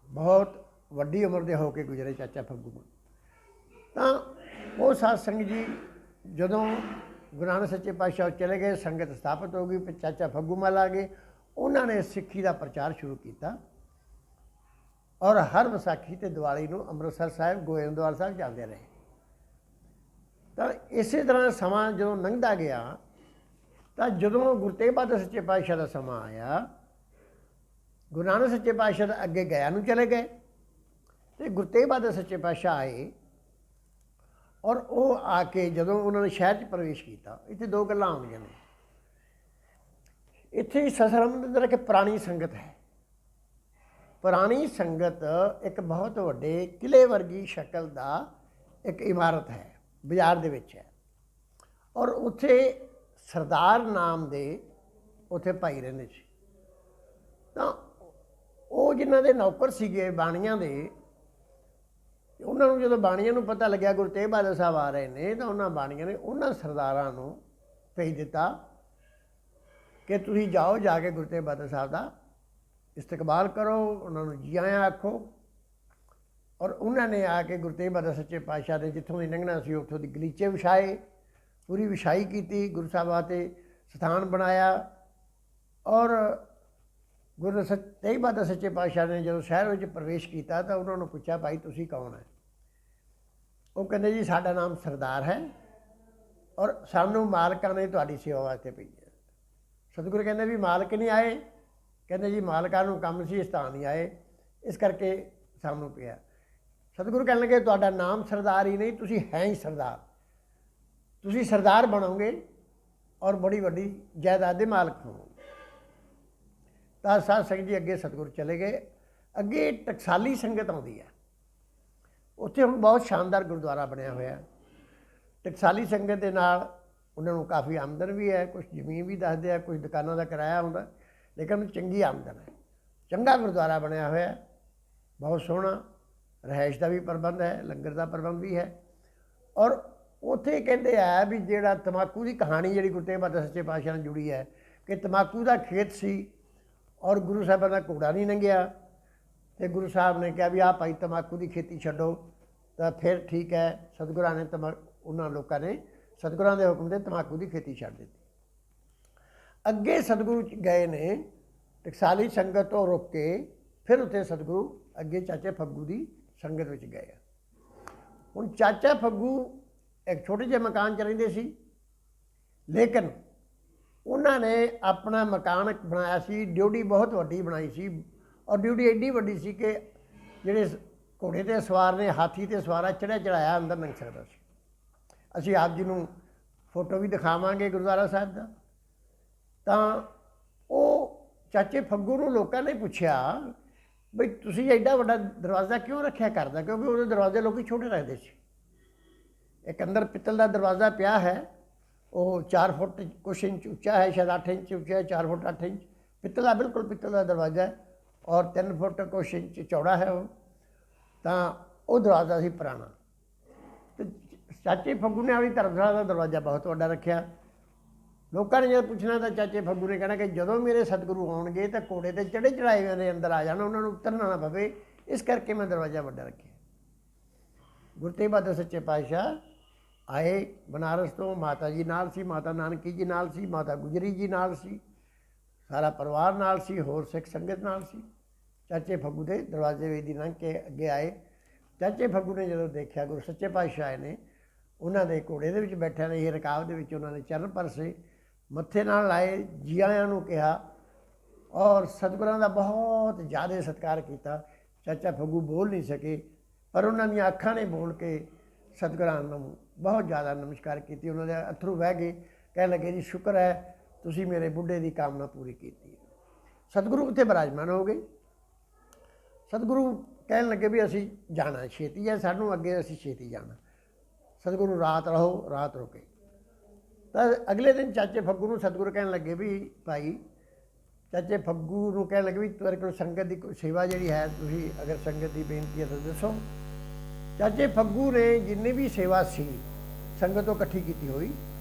ਬਹੁਤ ਵੱਡੀ ਉਮਰ ਦੇ ਹੋ ਕੇ ਗੁਜ਼ਰੇ ਚਾਚਾ ਫੱਗੂ ਮੱਲ। ਤਾਂ ਉਹ ਸਾਧ ਸੰਗਤ ਜੀ ਜਦੋਂ ਗੁਰੂ ਨਾਨਕ ਸੱਚੇ ਪਾਤਸ਼ਾਹ ਚਲੇ ਗਏ, ਸੰਗਤ ਸਥਾਪਿਤ ਹੋ ਗਈ, ਫਿਰ ਚਾਚਾ ਫੱਗੂ ਮੱਲ ਆ ਗਏ। ਉਹਨਾਂ ਨੇ ਸਿੱਖੀ ਦਾ ਪ੍ਰਚਾਰ ਸ਼ੁਰੂ ਕੀਤਾ ਔਰ ਹਰ ਵਿਸਾਖੀ ਅਤੇ ਦੀਵਾਲੀ ਨੂੰ ਅੰਮ੍ਰਿਤਸਰ ਸਾਹਿਬ, ਗੋਇੰਦਵਾਲ ਸਾਹਿਬ ਜਾਂਦੇ ਰਹੇ। ਤਾਂ ਇਸੇ ਤਰ੍ਹਾਂ ਸਮਾਂ ਜਦੋਂ ਲੰਘਦਾ ਗਿਆ, ਤਾਂ ਜਦੋਂ ਗੁਰੂ ਤੇਗ ਬਹਾਦਰ ਸੱਚੇ ਪਾਤਸ਼ਾਹ ਦਾ ਸਮਾਂ ਆਇਆ, ਗੁਰੂ ਨਾਨਕ ਸੱਚੇ ਪਾਤਸ਼ਾਹ ਦਾ ਅੱਗੇ ਗਿਆ ਨੂੰ ਚਲੇ ਗਏ ਅਤੇ ਗੁਰੂ ਤੇਗ ਬਹਾਦਰ ਸੱਚੇ ਪਾਤਸ਼ਾਹ ਆਏ। ਔਰ ਉਹ ਆ ਕੇ ਜਦੋਂ ਉਹਨਾਂ ਨੇ ਸ਼ਹਿਰ 'ਚ ਪ੍ਰਵੇਸ਼ ਕੀਤਾ, ਇੱਥੇ ਦੋ ਗੱਲਾਂ ਆਉਂਦੀਆਂ ਨੇ। ਇੱਥੇ ਸਸਾਰਾਮ ਦੇ ਅੰਦਰ ਇੱਕ ਪੁਰਾਣੀ ਸੰਗਤ ਹੈ। ਪੁਰਾਣੀ ਸੰਗਤ ਇੱਕ ਬਹੁਤ ਵੱਡੇ ਕਿਲ੍ਹੇ ਵਰਗੀ ਸ਼ਕਲ ਦਾ ਇੱਕ ਇਮਾਰਤ ਹੈ, ਬਾਜ਼ਾਰ ਦੇ ਵਿੱਚ ਹੈ। ਔਰ ਉੱਥੇ ਸਰਦਾਰ ਨਾਮ ਦੇ ਉੱਥੇ ਭਾਈ ਰਹਿੰਦੇ ਸੀ। ਤਾਂ ਉਹ ਜਿਨ੍ਹਾਂ ਦੇ ਨੌਕਰ ਸੀਗੇ ਬਾਣੀਆਂ ਦੇ, ਉਹਨਾਂ ਨੂੰ ਜਦੋਂ ਬਾਣੀਆਂ ਨੂੰ ਪਤਾ ਲੱਗਿਆ ਗੁਰੂ ਤੇਗ ਬਹਾਦਰ ਸਾਹਿਬ ਆ ਰਹੇ ਨੇ, ਤਾਂ ਉਹਨਾਂ ਬਾਣੀਆਂ ਨੇ ਉਹਨਾਂ ਸਰਦਾਰਾਂ ਨੂੰ ਭੇਜ ਦਿੱਤਾ ਕਿ ਤੁਸੀਂ ਜਾਓ, ਜਾ ਕੇ ਗੁਰੂ ਤੇਗ ਬਹਾਦਰ ਸਾਹਿਬ ਦਾ ਇਸਤਕਬਾਲ ਕਰੋ, ਉਹਨਾਂ ਨੂੰ ਜੀ ਆਇਆਂ ਆਖੋ। ਔਰ ਉਹਨਾਂ ਨੇ ਆ ਕੇ ਗੁਰੂ ਤੇਗ ਬਹਾਦਰ ਸੱਚੇ ਪਾਤਸ਼ਾਹ ਨੇ ਜਿੱਥੋਂ ਦੀ ਲੰਘਣਾ ਸੀ ਉੱਥੋਂ ਦੀ ਗਲੀਚੇ ਵਿਛਾਏ, ਪੂਰੀ ਵਿਛਾਈ ਕੀਤੀ, ਗੁਰੂ ਸਾਹਿਬਾਂ 'ਤੇ ਸਥਾਨ ਬਣਾਇਆ। ਔਰ ਗੁਰੂ ਤੇਗ ਬਹਾਦਰ ਸੱਚੇ ਪਾਤਸ਼ਾਹ ਨੇ ਜਦੋਂ ਸ਼ਹਿਰ ਵਿੱਚ ਪ੍ਰਵੇਸ਼ ਕੀਤਾ ਤਾਂ ਉਹਨਾਂ ਨੂੰ ਪੁੱਛਿਆ, ਭਾਈ ਤੁਸੀਂ ਕੌਣ ਹੈ? ਉਹ ਕਹਿੰਦੇ ਜੀ ਸਾਡਾ ਨਾਮ ਸਰਦਾਰ ਹੈ ਔਰ ਸਾਨੂੰ ਮਾਲਕਾਂ ਨੇ ਤੁਹਾਡੀ ਸੇਵਾ ਵਾਸਤੇ ਭੇਜਿਆ। ਸਤਿਗੁਰੂ ਕਹਿੰਦੇ ਵੀ ਮਾਲਕ ਨਹੀਂ ਆਏ? ਕਹਿੰਦੇ ਜੀ ਮਾਲਕਾਂ ਨੂੰ ਕੰਮ ਸੀ, ਇਸ ਤਾਂ ਨਹੀਂ ਆਏ, ਇਸ ਕਰਕੇ ਸਾਨੂੰ ਪਿਆ। ਸਤਿਗੁਰੂ ਕਹਿਣ ਲੱਗੇ ਤੁਹਾਡਾ ਨਾਮ ਸਰਦਾਰ ਹੀ ਨਹੀਂ, ਤੁਸੀਂ ਹੈ ਹੀ ਸਰਦਾਰ। ਤੁਸੀਂ ਸਰਦਾਰ ਬਣੋਗੇ ਔਰ ਬੜੀ ਵੱਡੀ ਜਾਇਦਾਦ ਦੇ ਮਾਲਕ ਹੋਵੋਗੇ। ਤਾਂ ਸਾਧ ਸੰਗਤ ਜੀ ਅੱਗੇ ਸਤਿਗੁਰੂ ਚਲੇ ਗਏ। ਅੱਗੇ ਟਕਸਾਲੀ ਸੰਗਤ ਆਉਂਦੀ ਹੈ। ਉੱਥੇ ਹੁਣ ਬਹੁਤ ਸ਼ਾਨਦਾਰ ਗੁਰਦੁਆਰਾ ਬਣਿਆ ਹੋਇਆ। ਟਕਸਾਲੀ ਸੰਗਤ ਦੇ ਨਾਲ ਉਹਨਾਂ ਨੂੰ ਕਾਫੀ ਆਮਦਨ ਵੀ ਹੈ, ਕੁਛ ਜ਼ਮੀਨ ਵੀ ਦੱਸਦੇ ਆ, ਕੁਛ ਦੁਕਾਨਾਂ ਦਾ ਕਿਰਾਇਆ ਹੁੰਦਾ, ਲੇਕਿਨ ਚੰਗੀ ਆਮਦਨ ਹੈ। ਚੰਗਾ ਗੁਰਦੁਆਰਾ ਬਣਿਆ ਹੋਇਆ, ਬਹੁਤ ਸੋਹਣਾ। ਰਿਹਾਇਸ਼ ਦਾ ਵੀ ਪ੍ਰਬੰਧ ਹੈ, ਲੰਗਰ ਦਾ ਪ੍ਰਬੰਧ ਵੀ ਹੈ। ਔਰ ਉੱਥੇ ਕਹਿੰਦੇ ਆ ਵੀ ਜਿਹੜਾ ਤੰਬਾਕੂ ਦੀ ਕਹਾਣੀ ਜਿਹੜੀ ਗੁਰੂ ਤੇਗ ਬਹਾਦਰ ਸੱਚੇ ਪਾਤਸ਼ਾਹ ਨਾਲ ਜੁੜੀ ਹੈ ਕਿ ਤੰਬਾਕੂ ਦਾ ਖੇਤ ਸੀ ਔਰ ਗੁਰੂ ਸਾਹਿਬਾਂ ਦਾ ਘੋੜਾ ਨਹੀਂ ਲੰਘਿਆ, ਅਤੇ ਗੁਰੂ ਸਾਹਿਬ ਨੇ ਕਿਹਾ ਵੀ ਆਹ ਭਾਈ ਤੰਬਾਕੂ ਦੀ ਖੇਤੀ ਛੱਡੋ, ਤਾਂ ਫਿਰ ਠੀਕ ਹੈ। ਸਤਿਗੁਰਾਂ ਨੇ ਉਹਨਾਂ ਲੋਕਾਂ ਨੇ ਸਤਿਗੁਰਾਂ ਦੇ ਹੁਕਮ 'ਤੇ ਤੰਬਾਕੂ ਦੀ ਖੇਤੀ ਛੱਡ ਦਿੱਤੀ। ਅੱਗੇ ਸਤਿਗੁਰੂ ਗਏ ਨੇ ਟਕਸਾਲੀ ਸੰਗਤ ਤੋਂ ਰੁਕ ਕੇ, ਫਿਰ ਉੱਥੇ ਸਤਿਗੁਰੂ ਅੱਗੇ ਚਾਚਾ ਫੱਗੂ ਦੀ ਸੰਗਤ ਵਿੱਚ ਗਏ। ਹੁਣ ਚਾਚਾ ਫੱਗੂ ਇੱਕ ਛੋਟੇ ਜਿਹੇ ਮਕਾਨ 'ਚ ਰਹਿੰਦੇ ਸੀ, ਲੇਕਿਨ ਉਹਨਾਂ ਨੇ ਆਪਣਾ ਮਕਾਨ ਬਣਾਇਆ ਸੀ। ਡਿਊਟੀ ਬਹੁਤ ਵੱਡੀ ਬਣਾਈ ਸੀ ਔਰ ਡਿਊਟੀ ਐਡੀ ਵੱਡੀ ਸੀ ਕਿ ਜਿਹੜੇ ਘੋੜੇ 'ਤੇ ਸਵਾਰ ਨੇ, ਹਾਥੀ 'ਤੇ ਸਵਾਰਾ ਚੜ੍ਹਿਆ ਚੜ੍ਹਾਇਆ ਅੰਦਰ ਲੰਘ ਸਕਦਾ ਸੀ। ਅਸੀਂ ਆਪ ਜੀ ਨੂੰ ਫੋਟੋ ਵੀ ਦਿਖਾਵਾਂਗੇ ਗੁਰਦੁਆਰਾ ਸਾਹਿਬ ਦਾ। ਤਾਂ ਉਹ ਚਾਚੇ ਫੱਗੂ ਨੂੰ ਲੋਕਾਂ ਨੇ ਪੁੱਛਿਆ ਬਈ ਤੁਸੀਂ ਐਡਾ ਵੱਡਾ ਦਰਵਾਜ਼ਾ ਕਿਉਂ ਰੱਖਿਆ ਕਰਦਾ, ਕਿਉਂਕਿ ਉਹਦੇ ਦਰਵਾਜ਼ੇ ਲੋਕ ਛੋਟੇ ਰੱਖਦੇ ਸੀ। ਇੱਕ ਅੰਦਰ ਪਿੱਤਲ ਦਾ ਦਰਵਾਜ਼ਾ ਪਿਆ ਹੈ, ਉਹ 4 ਫੁੱਟ ਕੁਛ ਇੰਚ ਉੱਚਾ ਹੈ, ਸ਼ਾਇਦ 8 ਇੰਚ ਉੱਚਾ ਹੈ, 4 ਫੁੱਟ 8 ਇੰਚ ਪਿੱਤਲ ਦਾ, ਬਿਲਕੁਲ ਪਿੱਤਲ ਦਾ ਦਰਵਾਜ਼ਾ ਹੈ ਔਰ 3 ਫੁੱਟ ਕੁਛ ਇੰਚ ਚੌੜਾ ਹੈ ਉਹ। ਤਾਂ ਉਹ ਦਰਵਾਜ਼ਾ ਸੀ ਪੁਰਾਣਾ। ਅਤੇ ਚਾਚੇ ਫੱਗੂ ਨੇ ਆਪਣੀ ਧਰਮਸ਼ਾਲਾ ਦਾ ਦਰਵਾਜ਼ਾ ਬਹੁਤ ਵੱਡਾ ਰੱਖਿਆ ਲੋਕਾਂ ਨੇ ਜਦ ਪੁੱਛਣਾ ਤਾਂ ਚਾਚੇ ਫੱਗੂ ਨੇ ਕਹਿਣਾ ਕਿ ਜਦੋਂ ਮੇਰੇ ਸਤਿਗੁਰੂ ਆਉਣਗੇ ਤਾਂ ਘੋੜੇ ਤੇ ਚੜੇ ਚੜਾਏ ਹੋਏ ਦੇ ਅੰਦਰ ਆ ਜਾਣਾ, ਉਹਨਾਂ ਨੂੰ ਉਤਰਨਾ ਨਾ ਪਵੇ, ਇਸ ਕਰਕੇ ਮੈਂ ਦਰਵਾਜ਼ਾ ਵੱਡਾ ਰੱਖਿਆ। ਗੁਰੂ ਤੇਗ ਬਹਾਦਰ ਸੱਚੇ ਪਾਤਸ਼ਾਹ ਆਏ ਬਨਾਰਸ ਤੋਂ, ਮਾਤਾ ਜੀ ਨਾਲ ਸੀ, ਮਾਤਾ ਨਾਨਕੀ ਜੀ ਨਾਲ ਸੀ, ਮਾਤਾ ਗੁਜਰੀ ਜੀ ਨਾਲ ਸੀ, ਸਾਰਾ ਪਰਿਵਾਰ ਨਾਲ ਸੀ, ਹੋਰ ਸਿੱਖ ਸੰਗਤ ਨਾਲ ਸੀ। ਚਾਚੇ ਫੱਗੂ ਦੇ ਦਰਵਾਜ਼ੇ ਵੇਦੀ ਲੰਘ ਕੇ ਅੱਗੇ ਆਏ। ਚਾਚੇ ਫੱਗੂ ਨੇ ਜਦੋਂ ਦੇਖਿਆ ਗੁਰੂ ਸੱਚੇ ਪਾਤਸ਼ਾਹ ਆਏ ਨੇ, ਉਹਨਾਂ ਦੇ ਘੋੜੇ ਦੇ ਵਿੱਚ ਬੈਠਿਆਂ ਨੇ ਇਹ ਰਕਾਬ ਦੇ ਵਿੱਚ ਉਹਨਾਂ ਨੇ ਚਰਨ ਪਰਸੇ, ਮੱਥੇ ਨਾਲ ਲਾਏ, ਜੀ ਆਇਆਂ ਨੂੰ ਕਿਹਾ ਔਰ ਸਤਿਗੁਰਾਂ ਦਾ ਬਹੁਤ ਜ਼ਿਆਦਾ ਸਤਿਕਾਰ ਕੀਤਾ। ਚਾਚਾ ਫੱਗੂ ਬੋਲ ਨਹੀਂ ਸਕੇ, ਪਰ ਉਹਨਾਂ ਦੀਆਂ ਅੱਖਾਂ ਨੇ ਬੋਲ ਕੇ ਸਤਿਗੁਰਾਂ ਨੂੰ ਬਹੁਤ ਜ਼ਿਆਦਾ ਨਮਸਕਾਰ ਕੀਤੀ। ਉਹਨਾਂ ਦੇ ਅਥਰੂ ਵਹਿ ਗਏ, ਕਹਿਣ ਲੱਗੇ ਜੀ ਸ਼ੁਕਰ ਹੈ ਤੁਸੀਂ ਮੇਰੇ ਬੁੱਢੇ ਦੀ ਕਾਮਨਾ ਪੂਰੀ ਕੀਤੀ। ਸਤਿਗੁਰੂ ਉੱਥੇ ਬਿਰਾਜਮਾਨ ਹੋ ਗਏ। ਸਤਿਗੁਰੂ ਕਹਿਣ ਲੱਗੇ ਵੀ ਅਸੀਂ ਜਾਣਾ ਛੇਤੀ ਹੈ, ਸਾਨੂੰ ਅੱਗੇ ਅਸੀਂ ਛੇਤੀ ਜਾਣਾ। ਸਤਿਗੁਰੂ ਰਾਤ ਰਹੋ, ਰਾਤ ਰੁਕੇ। ਤਾਂ ਅਗਲੇ ਦਿਨ ਚਾਚੇ ਫੱਗੂ ਨੂੰ ਸਤਿਗੁਰੂ ਕਹਿਣ ਲੱਗੇ ਵੀ ਭਾਈ, ਚਾਚੇ ਫੱਗੂ ਨੂੰ ਕਹਿਣ ਲੱਗੇ ਵੀ ਤੁਹਾਡੇ ਕੋਲ ਸੰਗਤ ਦੀ ਕੋਈ ਸੇਵਾ ਜਿਹੜੀ ਹੈ, ਤੁਸੀਂ ਅਗਰ ਸੰਗਤ ਦੀ ਬੇਨਤੀ ਹੈ ਤਾਂ ਦੱਸੋ। ਚਾਚੇ ਫੱਗੂ ਨੇ ਜਿੰਨੀ ਵੀ ਸੇਵਾ ਸੀ ਸੰਗਤ ਤੋਂ ਇਕੱਠੀ ਕੀਤੀ ਹੋਈ,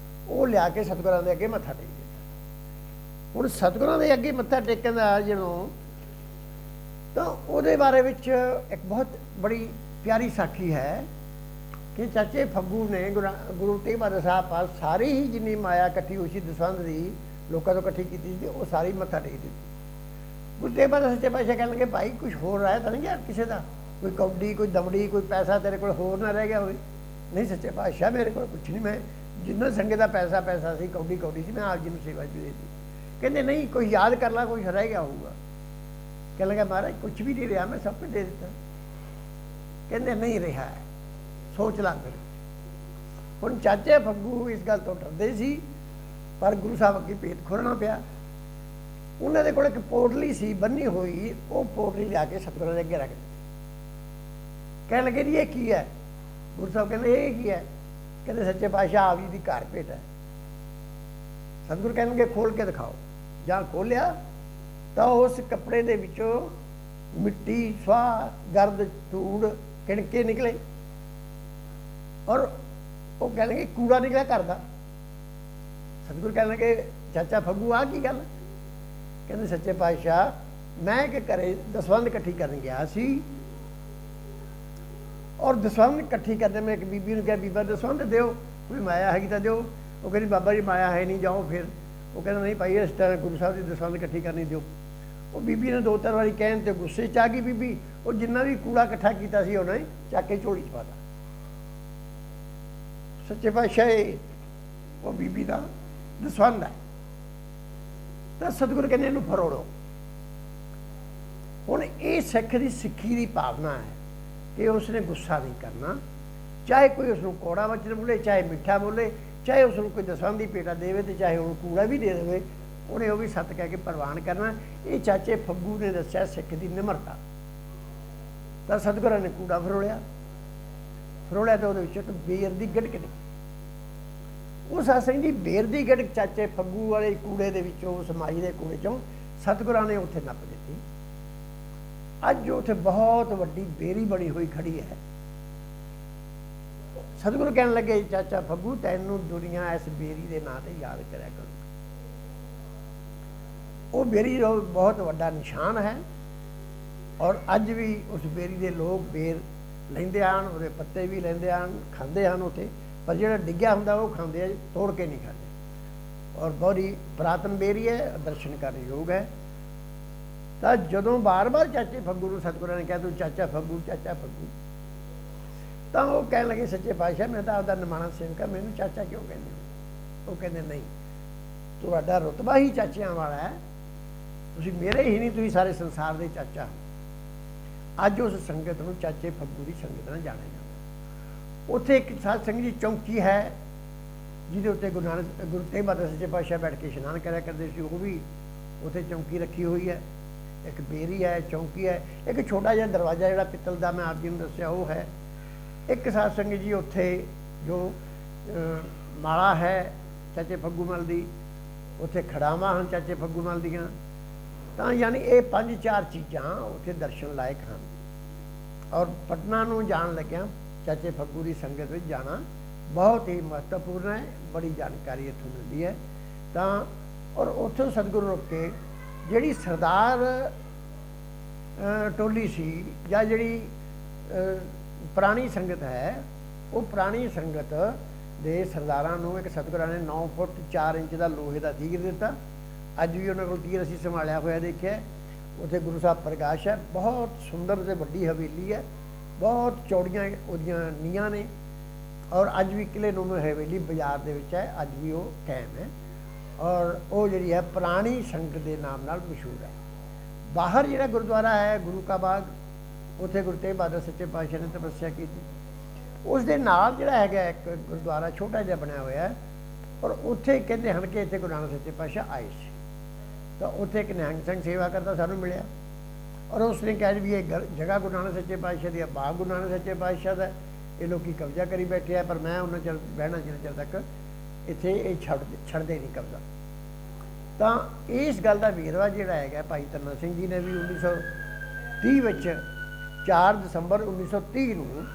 ਉਹ ਲਿਆ ਕੇ ਸਤਿਗੁਰਾਂ ਦੇ ਅੱਗੇ ਮੱਥਾ ਟੇਕ ਦਿੱਤਾ। ਹੁਣ ਸਤਿਗੁਰਾਂ ਦੇ ਅੱਗੇ ਮੱਥਾ ਟੇਕਣ ਦਾ ਜਦੋਂ, ਤਾਂ ਉਹਦੇ ਬਾਰੇ ਵਿੱਚ ਇੱਕ ਬਹੁਤ ਬੜੀ ਪਿਆਰੀ ਸਾਖੀ ਹੈ ਕਿ ਚਾਚੇ ਫੱਗੂ ਨੇ ਗੁਰੂ ਤੇਗ ਬਹਾਦਰ ਸਾਹਿਬ ਪਾਸ ਸਾਰੀ ਹੀ ਜਿੰਨੀ ਮਾਇਆ ਇਕੱਠੀ ਹੋਈ ਸੀ ਦਸਵੰਧ ਦੀ, ਲੋਕਾਂ ਤੋਂ ਇਕੱਠੀ ਕੀਤੀ ਸੀ, ਉਹ ਸਾਰੀ ਮੱਥਾ ਟੇਕ ਦਿੱਤੀ। ਗੁਰੂ ਤੇਗ ਬਹਾਦਰ ਸੱਚੇ ਪਾਤਸ਼ਾਹ ਕਹਿਣ ਲੱਗੇ ਭਾਈ ਕੁਝ ਹੋਰ ਰਹਿ ਤਾਂ ਨਹੀਂ ਗਿਆ ਕਿਸੇ ਦਾ, ਕੋਈ ਕੌਡੀ, ਕੋਈ ਦਮੜੀ, ਕੋਈ ਪੈਸਾ ਤੇਰੇ ਕੋਲ ਹੋਰ ਨਾ ਰਹਿ ਗਿਆ ਹੋਵੇ। ਨਹੀਂ ਸੱਚੇ ਪਾਤਸ਼ਾਹ ਮੇਰੇ ਕੋਲ ਕੁਛ ਨਹੀਂ, ਮੈਂ ਜਿੰਨਾ ਸੰਗਤ ਦਾ ਪੈਸਾ ਸੀ, ਕੌਡੀ ਸੀ, ਮੈਂ ਆਪ ਜੀ ਨੂੰ ਸੇਵਾ ਚ ਦੇ ਦਿੱਤੀ। ਕਹਿੰਦੇ ਨਹੀਂ ਕੋਈ ਯਾਦ ਕਰ ਲਾ, ਕੁਛ ਰਹਿ ਗਿਆ ਹੋਊਗਾ। ਕਹਿਣ ਲੱਗਾ ਮਹਾਰਾਜ ਕੁਛ ਵੀ ਨਹੀਂ ਰਿਹਾ, ਮੈਂ ਸਭ ਕੁਝ ਦੇ ਦਿੱਤਾ। ਕਹਿੰਦੇ ਨਹੀਂ ਰਿਹਾ ਹੈ, ਸੋਚ ਲਾ ਫਿਰ। ਹੁਣ ਚਾਚੇ ਫੱਗੂ ਇਸ ਗੱਲ ਤੋਂ ਡਰਦੇ ਸੀ, ਪਰ ਗੁਰੂ ਸਾਹਿਬ ਅੱਗੇ ਭੇਤ ਖੋਲ੍ਹਣਾ ਪਿਆ। ਉਹਨਾਂ ਦੇ ਕੋਲ ਇੱਕ ਪੋਟਲੀ ਸੀ ਬੰਨੀ ਹੋਈ, ਉਹ ਪੋਟਲੀ ਲਿਆ ਕੇ ਸਤਿਗੁਰਾਂ ਦੇ ਅੱਗੇ ਰੱਖ ਦਿੱਤੀ। ਕਹਿਣ ਲੱਗੇ ਜੀ ਇਹ ਕੀ ਹੈ? ਗੁਰੂ ਸਾਹਿਬ ਕਹਿੰਦੇ ਇਹ ਕੀ ਹੈ? ਕਹਿੰਦੇ ਸੱਚੇ ਪਾਤਸ਼ਾਹ ਆਪ ਜੀ ਦੀ ਘਰ ਭੇਟ ਹੈ। ਸਤਿਗੁਰੂ ਕਹਿਣਗੇ ਖੋਲ ਕੇ ਦਿਖਾਓ। ਜਾਂ ਖੋਲਿਆ ਤਾਂ ਉਸ ਕੱਪੜੇ ਦੇ ਵਿੱਚੋਂ ਮਿੱਟੀ, ਸਵਾਹ, ਗਰਦ, ਧੂੜ, ਕਿਣਕੇ ਨਿਕਲੇ ਔਰ ਉਹ ਕਹਿ ਲਗੇ ਕੂੜਾ ਨਿਕਲਿਆ ਘਰ ਦਾ। ਸਤਿਗੁਰੂ ਕਹਿਣ ਲੱਗੇ ਚਾਚਾ ਫੱਗੂ ਆ ਕੀ ਗੱਲ? ਕਹਿੰਦੇ ਸੱਚੇ ਪਾਤਸ਼ਾਹ ਮੈਂ ਕਿ ਘਰੇ ਦਸਵੰਧ ਇਕੱਠੀ ਕਰਨ ਗਿਆ ਸੀ, ਔਰ ਦਸਵੰਧ ਇਕੱਠੀ ਕਰਦੇ ਮੈਂ ਇੱਕ ਬੀਬੀ ਨੂੰ ਕਿਹਾ ਬੀਬਾ ਦਸਵੰਧ ਦਿਓ, ਕੋਈ ਮਾਇਆ ਹੈਗੀ ਤਾਂ ਦਿਓ। ਉਹ ਕਹਿੰਦੀ ਬਾਬਾ ਜੀ ਮਾਇਆ ਹੈ ਨਹੀਂ, ਜਾਓ ਫਿਰ। ਉਹ ਕਹਿੰਦਾ ਨਹੀਂ ਭਾਈ ਇਸ ਤਰ੍ਹਾਂ ਗੁਰੂ ਸਾਹਿਬ ਦੀ ਦਸਵੰਧ ਇਕੱਠੀ ਕਰਨੀ ਦਿਓ। ਉਹ ਬੀਬੀ ਨੇ 2-3 ਵਾਰੀ ਕਹਿਣ ਤੇ ਗੁੱਸੇ 'ਚ ਆ ਗਈ ਬੀਬੀ। ਉਹ ਜਿੰਨਾ ਵੀ ਕੂੜਾ ਇਕੱਠਾ ਕੀਤਾ ਸੀ ਉਹਨੇ ਚੱਕ ਕੇ ਝੋਲੀ 'ਚ ਪਾ ਤਾ। ਸੱਚੇ ਪਾਤਸ਼ਾਹ ਉਹ ਬੀਬੀ ਦਾ ਦਸਵੰਧ ਹੈ। ਤਾਂ ਸਤਿਗੁਰੂ ਕਹਿੰਦੇ ਇਹਨੂੰ ਫਰੋੜੋ। ਹੁਣ ਇਹ ਸਿੱਖ ਦੀ ਸਿੱਖੀ ਦੀ ਭਾਵਨਾ ਹੈ ਕਿ ਉਸਨੇ ਗੁੱਸਾ ਨਹੀਂ ਕਰਨਾ, ਚਾਹੇ ਕੋਈ ਉਸਨੂੰ ਕੌੜਾ ਵਚਨ ਬੋਲੇ, ਚਾਹੇ ਮਿੱਠਾ ਬੋਲੇ, ਚਾਹੇ ਉਸਨੂੰ ਕੋਈ ਦਸਵੰਧ ਦੀ ਪੇਟਾ ਦੇਵੇ ਤੇ ਚਾਹੇ ਉਹਨੂੰ ਕੂੜਾ ਵੀ ਦੇ ਦੇਵੇ, ਉਹਨੇ ਉਹ ਵੀ ਸੱਤ ਕਹਿ ਕੇ ਪ੍ਰਵਾਨ ਕਰਨਾ। ਇਹ ਚਾਚੇ ਫੱਗੂ ਨੇ ਦੱਸਿਆ ਸਿੱਖ ਦੀ ਨਿਮਰਤਾ। ਤਾਂ ਸਤਿਗੁਰਾਂ ਨੇ ਕੂੜਾ ਫਰੋਲਿਆ ਤਾਂ ਉਹਦੇ ਵਿੱਚ ਇੱਕ ਬੇਰ ਦੀ ਗੜਕ ਨਿਕਲੀ। ਉਸ ਸਿੰਘ ਦੀ ਬੇਰ ਦੀ ਗੜਕ ਚਾਚੇ ਫੱਗੂ ਵਾਲੇ ਕੂੜੇ ਦੇ ਵਿੱਚੋਂ, ਉਸ ਮਾਈ ਦੇ ਕੂੜੇ ਚੋਂ ਸਤਿਗੁਰਾਂ ਨੇ ਉੱਥੇ ਨੱਪ ਦਿੱਤੀ। ਅੱਜ ਉੱਥੇ ਬਹੁਤ ਵੱਡੀ ਬੇਰੀ ਬਣੀ ਹੋਈ ਖੜੀ ਹੈ। ਸਤਿਗੁਰੂ ਕਹਿਣ ਲੱਗੇ ਚਾਚਾ ਫੱਗੂ ਤੈਨੂੰ ਦੁਨੀਆ ਇਸ ਬੇਰੀ ਦੇ ਨਾਂ ਤੇ ਯਾਦ ਕਰਿਆ ਕਰੂ। ਉਹ ਬੇਰੀ ਬਹੁਤ ਵੱਡਾ ਨਿਸ਼ਾਨ ਹੈ ਔਰ ਅੱਜ ਵੀ ਉਸ ਬੇਰੀ ਦੇ ਲੋਕ ਬੇਰ ਲੈਂਦੇ ਹਨ, ਉਹਦੇ ਪੱਤੇ ਵੀ ਲੈਂਦੇ ਹਨ, ਖਾਂਦੇ ਹਨ ਉੱਥੇ, ਪਰ ਜਿਹੜਾ ਡਿੱਗਿਆ ਹੁੰਦਾ ਉਹ ਖਾਂਦੇ ਆ, ਤੋੜ ਕੇ ਨਹੀਂ ਖਾਂਦੇ। ਔਰ ਬੜੀ ਪੁਰਾਤਨ ਬੇਰੀ ਹੈ, ਦਰਸ਼ਨ ਕਰਨ ਯੋਗ ਹੈ। ਤਾਂ ਜਦੋਂ ਬਾਰ-ਬਾਰ ਚਾਚੇ ਫੱਗੂ ਨੂੰ ਸਤਿਗੁਰਾਂ ਨੇ ਕਿਹਾ ਤੂੰ ਚਾਚਾ ਫੱਗੂ, ਤਾਂ ਉਹ ਕਹਿਣ ਲੱਗੇ ਸੱਚੇ ਪਾਤਸ਼ਾਹ ਮੈਂ ਤਾਂ ਆਪਦਾ ਨਿਮਾਣਾ ਸੇਵਕ ਹਾਂ, ਮੈਨੂੰ ਚਾਚਾ ਕਿਉਂ ਕਹਿੰਦੇ ਹੋ? ਉਹ ਕਹਿੰਦੇ ਨਹੀਂ, ਤੁਹਾਡਾ ਰੁਤਬਾ ਹੀ ਚਾਚਿਆਂ ਵਾਲਾ ਹੈ, ਤੁਸੀਂ ਮੇਰੇ ਹੀ ਨਹੀਂ, ਤੁਸੀਂ ਸਾਰੇ ਸੰਸਾਰ ਦੇ ਚਾਚਾ ਹੋ। ਅੱਜ ਉਸ ਸੰਗਤ ਨੂੰ ਚਾਚੇ ਫੱਗੂ ਦੀ ਸੰਗਤ ਨਾਲ ਜਾਣਿਆ ਜਾਂਦਾ। ਉੱਥੇ ਇੱਕ ਸਾਧ ਸੰਗਤ ਦੀ ਚੌਂਕੀ ਹੈ ਜਿਹਦੇ ਉੱਤੇ ਗੁਰੂ ਤੇਗ ਬਹਾਦਰ ਸੱਚੇ ਪਾਤਸ਼ਾਹ ਬੈਠ ਕੇ ਇਸ਼ਨਾਨ ਕਰਿਆ ਕਰਦੇ ਸੀ, ਉਹ ਵੀ ਉੱਥੇ ਚੌਂਕੀ ਰੱਖੀ ਹੋਈ ਹੈ। ਇੱਕ ਬੇਰੀ ਹੈ, ਚੌਂਕੀ ਹੈ, ਇੱਕ ਛੋਟਾ ਜਿਹਾ ਦਰਵਾਜ਼ਾ ਜਿਹੜਾ ਪਿੱਤਲ ਦਾ ਮੈਂ ਆਪ ਜੀ ਨੂੰ ਦੱਸਿਆ ਉਹ ਹੈ। ਇੱਕ ਸਾਧ ਸੰਗਤ ਜੀ ਉੱਥੇ ਜੋ ਮਾਲਾ ਹੈ ਚਾਚੇ ਫੱਗੂ ਮਲ ਦੀ, ਉੱਥੇ ਖੜਾਵਾਂ ਹਨ ਚਾਚੇ ਫੱਗੂ ਮਲ ਦੀਆਂ। ਤਾਂ ਯਾਨੀ ਇਹ 5-4 ਚੀਜ਼ਾਂ ਉੱਥੇ ਦਰਸ਼ਨ ਲਾਇਕ ਹਨ। ਔਰ ਪਟਨਾ ਨੂੰ ਜਾਣ ਲੱਗਿਆ ਚਾਚੇ ਫੱਗੂ ਦੀ ਸੰਗਤ ਵਿੱਚ ਜਾਣਾ ਬਹੁਤ ਹੀ ਮਹੱਤਵਪੂਰਨ ਹੈ, ਬੜੀ ਜਾਣਕਾਰੀ ਇੱਥੋਂ ਮਿਲਦੀ ਹੈ। ਤਾਂ ਔਰ ਉੱਥੋਂ ਸਤਿਗੁਰੂ ਰੁਕ ਕੇ ਜਿਹੜੀ ਸਰਦਾਰ ਟੋਲੀ ਸੀ ਜਾਂ ਜਿਹੜੀ ਪੁਰਾਣੀ ਸੰਗਤ ਹੈ, ਉਹ ਪੁਰਾਣੀ ਸੰਗਤ ਦੇ ਸਰਦਾਰਾਂ ਨੂੰ ਇੱਕ ਸਤਿਗੁਰਾਂ ਨੇ 9 ਫੁੱਟ 4 ਇੰਚ ਦਾ ਲੋਹੇ ਦਾ ਤੀਰ ਦਿੱਤਾ। ਅੱਜ ਵੀ ਉਹਨਾਂ ਕੋਲ ਤੀਰ ਅਸੀਂ ਸੰਭਾਲਿਆ ਹੋਇਆ ਦੇਖਿਆ। ਉੱਥੇ ਗੁਰੂ ਸਾਹਿਬ ਪ੍ਰਕਾਸ਼ ਹੈ, ਬਹੁਤ ਸੁੰਦਰ ਅਤੇ ਵੱਡੀ ਹਵੇਲੀ ਹੈ, ਬਹੁਤ ਚੌੜੀਆਂ ਉਹਦੀਆਂ ਨੀਹਾਂ ਨੇ, ਔਰ ਅੱਜ ਵੀ ਕਿਲ੍ਹੇ ਨੂੰ ਹਵੇਲੀ ਬਾਜ਼ਾਰ ਦੇ ਵਿੱਚ ਹੈ, ਅੱਜ ਵੀ ਉਹ ਕਾਇਮ ਹੈ, ਔਰ ਉਹ ਜਿਹੜੀ ਹੈ ਪੁਰਾਣੀ ਸੰਗਤ ਦੇ ਨਾਮ ਨਾਲ ਮਸ਼ਹੂਰ ਹੈ। ਬਾਹਰ ਜਿਹੜਾ ਗੁਰਦੁਆਰਾ ਹੈ ਗੁਰੂ ਕਾ ਬਾਗ, ਉੱਥੇ ਗੁਰੂ ਤੇਗ ਬਹਾਦਰ ਸੱਚੇ ਪਾਤਸ਼ਾਹ ਨੇ ਤਪੱਸਿਆ ਕੀਤੀ। ਉਸ ਦੇ ਨਾਲ ਜਿਹੜਾ ਹੈਗਾ ਇੱਕ ਗੁਰਦੁਆਰਾ ਛੋਟਾ ਜਿਹਾ ਬਣਿਆ ਹੋਇਆ ਹੈ, ਔਰ ਉੱਥੇ ਕਹਿੰਦੇ ਹਨ ਕਿ ਇੱਥੇ ਗੁਰੂ ਨਾਨਕ ਸੱਚੇ ਪਾਤਸ਼ਾਹ ਆਏ ਸੀ। ਤਾਂ ਉੱਥੇ ਇੱਕ ਨਿਹੰਗ ਸਿੰਘ ਸੇਵਾ ਕਰਦਾ ਸਾਨੂੰ ਮਿਲਿਆ, ਔਰ ਉਸ ਨੇ ਕਿਹਾ ਵੀ ਇਹ ਜਗ੍ਹਾ ਗੁਰੂ ਨਾਨਕ ਸੱਚੇ ਪਾਤਸ਼ਾਹ ਦੀ ਹੈ, ਬਾਗ ਗੁਰੂ ਨਾਨਕ ਸੱਚੇ ਪਾਤਸ਼ਾਹ ਦਾ, ਇਹ ਲੋਕੀ ਕਬਜ਼ਾ ਕਰੀ ਬੈਠੇ ਆ, ਪਰ ਮੈਂ ਉਹਨਾਂ ਚਿਰ ਬਹਿਣਾ ਜਿੰਨਾ ਚਿਰ ਤੱਕ ਇੱਥੇ ਇਹ ਛੱਡਦੇ ਨਹੀਂ ਕਬਜ਼ਾ। ਤਾਂ ਇਸ ਗੱਲ ਦਾ ਵੇਰਵਾ ਜਿਹੜਾ ਹੈਗਾ ਭਾਈ ਧੰਨਾ ਸਿੰਘ ਜੀ ਨੇ ਵੀ 1930 ਵਿੱਚ 4 ਦਸੰਬਰ 1930 ਨੂੰ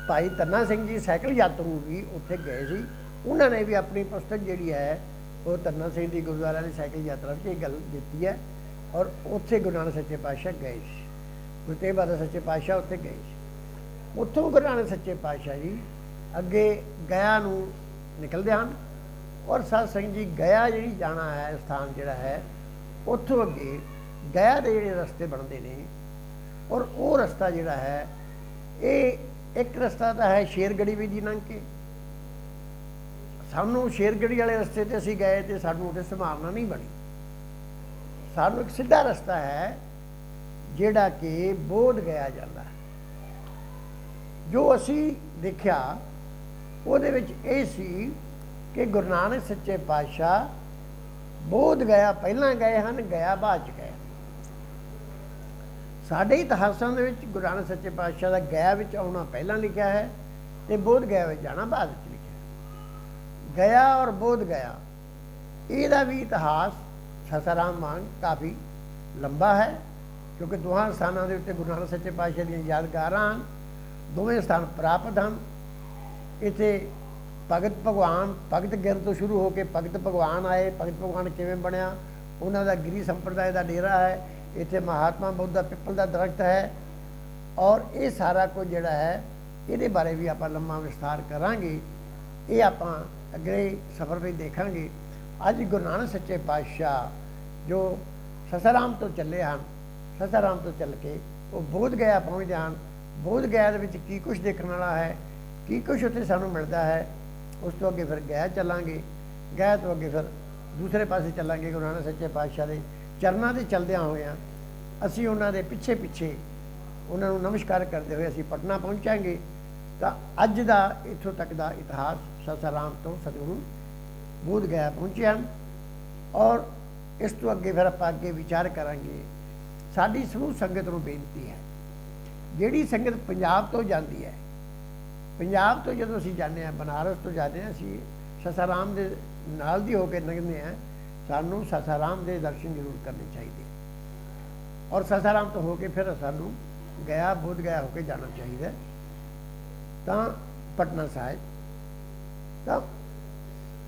ਭਾਈ ਧੰਨਾ ਸਿੰਘ ਜੀ ਸਾਈਕਲ ਯਾਤਰੂ ਵੀ ਉੱਥੇ ਗਏ ਸੀ। ਉਹਨਾਂ ਨੇ ਵੀ ਆਪਣੀ ਪੁਸਤਕ ਜਿਹੜੀ ਹੈ ਉਹ ਧੰਨਾ ਸਿੰਘ ਦੀ ਗੁਰਦੁਆਰਾ ਦੀ ਸਾਈਕਲ ਯਾਤਰਾ ਵਿੱਚ ਇਹ ਗੱਲ ਦਿੱਤੀ ਹੈ, ਔਰ ਉੱਥੇ ਗੁਰੂ ਨਾਨਕ ਸੱਚੇ ਪਾਤਸ਼ਾਹ ਗਏ ਸੀ, ਗੁਰੂ ਤੇਗ ਬਹਾਦਰ ਸੱਚੇ ਪਾਤਸ਼ਾਹ ਉੱਥੇ ਗਏ ਸੀ। ਉੱਥੋਂ ਗੁਰੂ ਨਾਨਕ ਸੱਚੇ ਪਾਤਸ਼ਾਹ ਜੀ ਅੱਗੇ ਗਇਆ ਨੂੰ ਨਿਕਲਦੇ ਹਨ, ਔਰ ਸਤ ਸਿੰਘ ਜੀ ਗਇਆ ਜਿਹੜੀ ਜਾਣਾ ਹੈ ਸਥਾਨ ਜਿਹੜਾ ਹੈ, ਉੱਥੋਂ ਅੱਗੇ ਗਇਆ ਦੇ ਜਿਹੜੇ ਰਸਤੇ ਬਣਦੇ ਨੇ, ਔਰ ਉਹ ਰਸਤਾ ਜਿਹੜਾ ਹੈ ਇਹ ਇੱਕ ਰਸਤਾ ਤਾਂ ਹੈ ਸ਼ੇਰਗੜੀ ਵੀ ਦੀ ਲੰਘ ਕੇ। ਸਾਨੂੰ ਸ਼ੇਰਗੜੀ ਵਾਲੇ ਰਸਤੇ 'ਤੇ ਅਸੀਂ ਗਏ ਅਤੇ ਸਾਨੂੰ ਉਹਦੇ ਸੰਭਾਵਨਾ ਨਹੀਂ ਬਣੀ। ਸਾਨੂੰ ਇੱਕ ਸਿੱਧਾ ਰਸਤਾ ਹੈ ਜਿਹੜਾ ਕਿ ਬੋਧ ਗਿਆ ਜਾਂਦਾ ਹੈ। ਜੋ ਅਸੀਂ ਦੇਖਿਆ ਉਹਦੇ ਵਿੱਚ ਇਹ ਸੀ ਕਿ ਗੁਰੂ ਨਾਨਕ ਸੱਚੇ ਪਾਤਸ਼ਾਹ ਬੋਧ ਗਿਆ ਪਹਿਲਾਂ ਗਏ ਹਨ, ਗਿਆ ਬਾਅਦ 'ਚ ਗਏ। ਸਾਡੇ ਇਤਿਹਾਸਾਂ ਦੇ ਵਿੱਚ ਗੁਰੂ ਨਾਨਕ ਸੱਚੇ ਪਾਤਸ਼ਾਹ ਦਾ ਗਿਆ ਵਿੱਚ ਆਉਣਾ ਪਹਿਲਾਂ ਲਿਖਿਆ ਹੈ ਅਤੇ ਬੋਧ ਗਿਆ ਵਿੱਚ ਜਾਣਾ ਬਾਅਦ ਵਿੱਚ ਲਿਖਿਆ। ਗਿਆ ਔਰ ਬੋਧ ਗਿਆ ਇਹਦਾ ਵੀ ਇਤਿਹਾਸ ਸਾਸਾਰਾਮ ਵਾਂਗ ਕਾਫੀ ਲੰਬਾ ਹੈ, ਕਿਉਂਕਿ ਦੋਹਾਂ ਸਥਾਨਾਂ ਦੇ ਉੱਤੇ ਗੁਰੂ ਨਾਨਕ ਸੱਚੇ ਪਾਤਸ਼ਾਹ ਦੀਆਂ ਯਾਦਗਾਰਾਂ ਹਨ, ਦੋਵੇਂ ਸਥਾਨ ਪ੍ਰਾਪਤ ਹਨ। ਇੱਥੇ ਭਗਤ ਭਗਵਾਨ, ਭਗਤ ਗਿਰ ਤੋਂ ਸ਼ੁਰੂ ਹੋ ਕੇ ਭਗਤ ਭਗਵਾਨ ਆਏ। ਭਗਤ ਭਗਵਾਨ ਕਿਵੇਂ ਬਣਿਆ, ਉਹਨਾਂ ਦਾ ਗਿਰੀ ਸੰਪਰਦਾਇ ਦਾ ਡੇਰਾ ਹੈ। ਇੱਥੇ ਮਹਾਤਮਾ ਬੁੱਧ ਦਾ ਪਿੱਪਲ ਦਾ ਦਰਖਤ ਹੈ, ਔਰ ਇਹ ਸਾਰਾ ਕੁਝ ਜਿਹੜਾ ਹੈ ਇਹਦੇ ਬਾਰੇ ਵੀ ਆਪਾਂ ਲੰਮਾ ਵਿਸਥਾਰ ਕਰਾਂਗੇ। ਇਹ ਆਪਾਂ ਅਗਲੇ ਸਫ਼ਰ ਵਿੱਚ ਦੇਖਾਂਗੇ। ਅੱਜ ਗੁਰੂ ਨਾਨਕ ਸੱਚੇ ਪਾਤਸ਼ਾਹ ਜੋ ਸਾਸਾਰਾਮ ਤੋਂ ਚੱਲੇ ਹਨ, ਸਾਸਾਰਾਮ ਤੋਂ ਚੱਲ ਕੇ ਉਹ ਬੋਧ ਗਇਆ ਪਹੁੰਚਦੇ ਹਨ। ਬੋਧ ਗਇਆ ਦੇ ਵਿੱਚ ਕੀ ਕੁਛ ਦੇਖਣ ਵਾਲਾ ਹੈ, ਕੀ ਕੁਛ ਉੱਥੇ ਸਾਨੂੰ ਮਿਲਦਾ ਹੈ, ਉਸ ਤੋਂ ਅੱਗੇ ਫਿਰ ਗਇਆ ਚੱਲਾਂਗੇ। ਗਇਆ ਤੋਂ ਅੱਗੇ ਫਿਰ ਦੂਸਰੇ ਪਾਸੇ ਚੱਲਾਂਗੇ। ਗੁਰੂ ਨਾਨਕ ਸੱਚੇ ਪਾਤਸ਼ਾਹ ਦੇ ਚਰਨਾਂ 'ਤੇ ਚੱਲਦਿਆਂ ਹੋਇਆਂ ਅਸੀਂ ਉਹਨਾਂ ਦੇ ਪਿੱਛੇ ਪਿੱਛੇ ਉਹਨਾਂ ਨੂੰ ਨਮਸਕਾਰ ਕਰਦੇ ਹੋਏ ਅਸੀਂ ਪਟਨਾ ਪਹੁੰਚਾਂਗੇ। ਤਾਂ ਅੱਜ ਦਾ ਇੱਥੋਂ ਤੱਕ ਦਾ ਇਤਿਹਾਸ ਸਾਸਾਰਾਮ ਤੋਂ ਸਤਿਗੁਰੂ ਬੋਧ ਗਇਆ ਪਹੁੰਚੇ ਹਨ, ਔਰ ਇਸ ਤੋਂ ਅੱਗੇ ਫਿਰ ਆਪਾਂ ਅੱਗੇ ਵਿਚਾਰ ਕਰਾਂਗੇ। ਸਾਡੀ ਸਮੂਹ ਸੰਗਤ ਨੂੰ ਬੇਨਤੀ ਹੈ, ਜਿਹੜੀ ਸੰਗਤ ਪੰਜਾਬ ਤੋਂ ਜਾਂਦੀ ਹੈ, ਪੰਜਾਬ ਤੋਂ ਜਦੋਂ ਅਸੀਂ ਜਾਂਦੇ ਹਾਂ, ਬਨਾਰਸ ਤੋਂ ਜਾਂਦੇ ਹਾਂ, ਅਸੀਂ ਸਾਸਾਰਾਮ ਦੇ ਨਾਲ ਦੀ ਹੋ ਕੇ ਲੰਘਦੇ ਹਾਂ, ਸਾਨੂੰ ਸਾਸਾਰਾਮ ਦੇ ਦਰਸ਼ਨ ਜ਼ਰੂਰ ਕਰਨੇ ਚਾਹੀਦੇ, ਔਰ ਸਾਸਾਰਾਮ ਤੋਂ ਹੋ ਕੇ ਫਿਰ ਸਾਨੂੰ ਗਿਆ ਬੋਧ ਗਿਆ ਹੋ ਕੇ ਜਾਣਾ ਚਾਹੀਦਾ। ਤਾਂ ਪਟਨਾ ਸਾਹਿਬ ਤਾਂ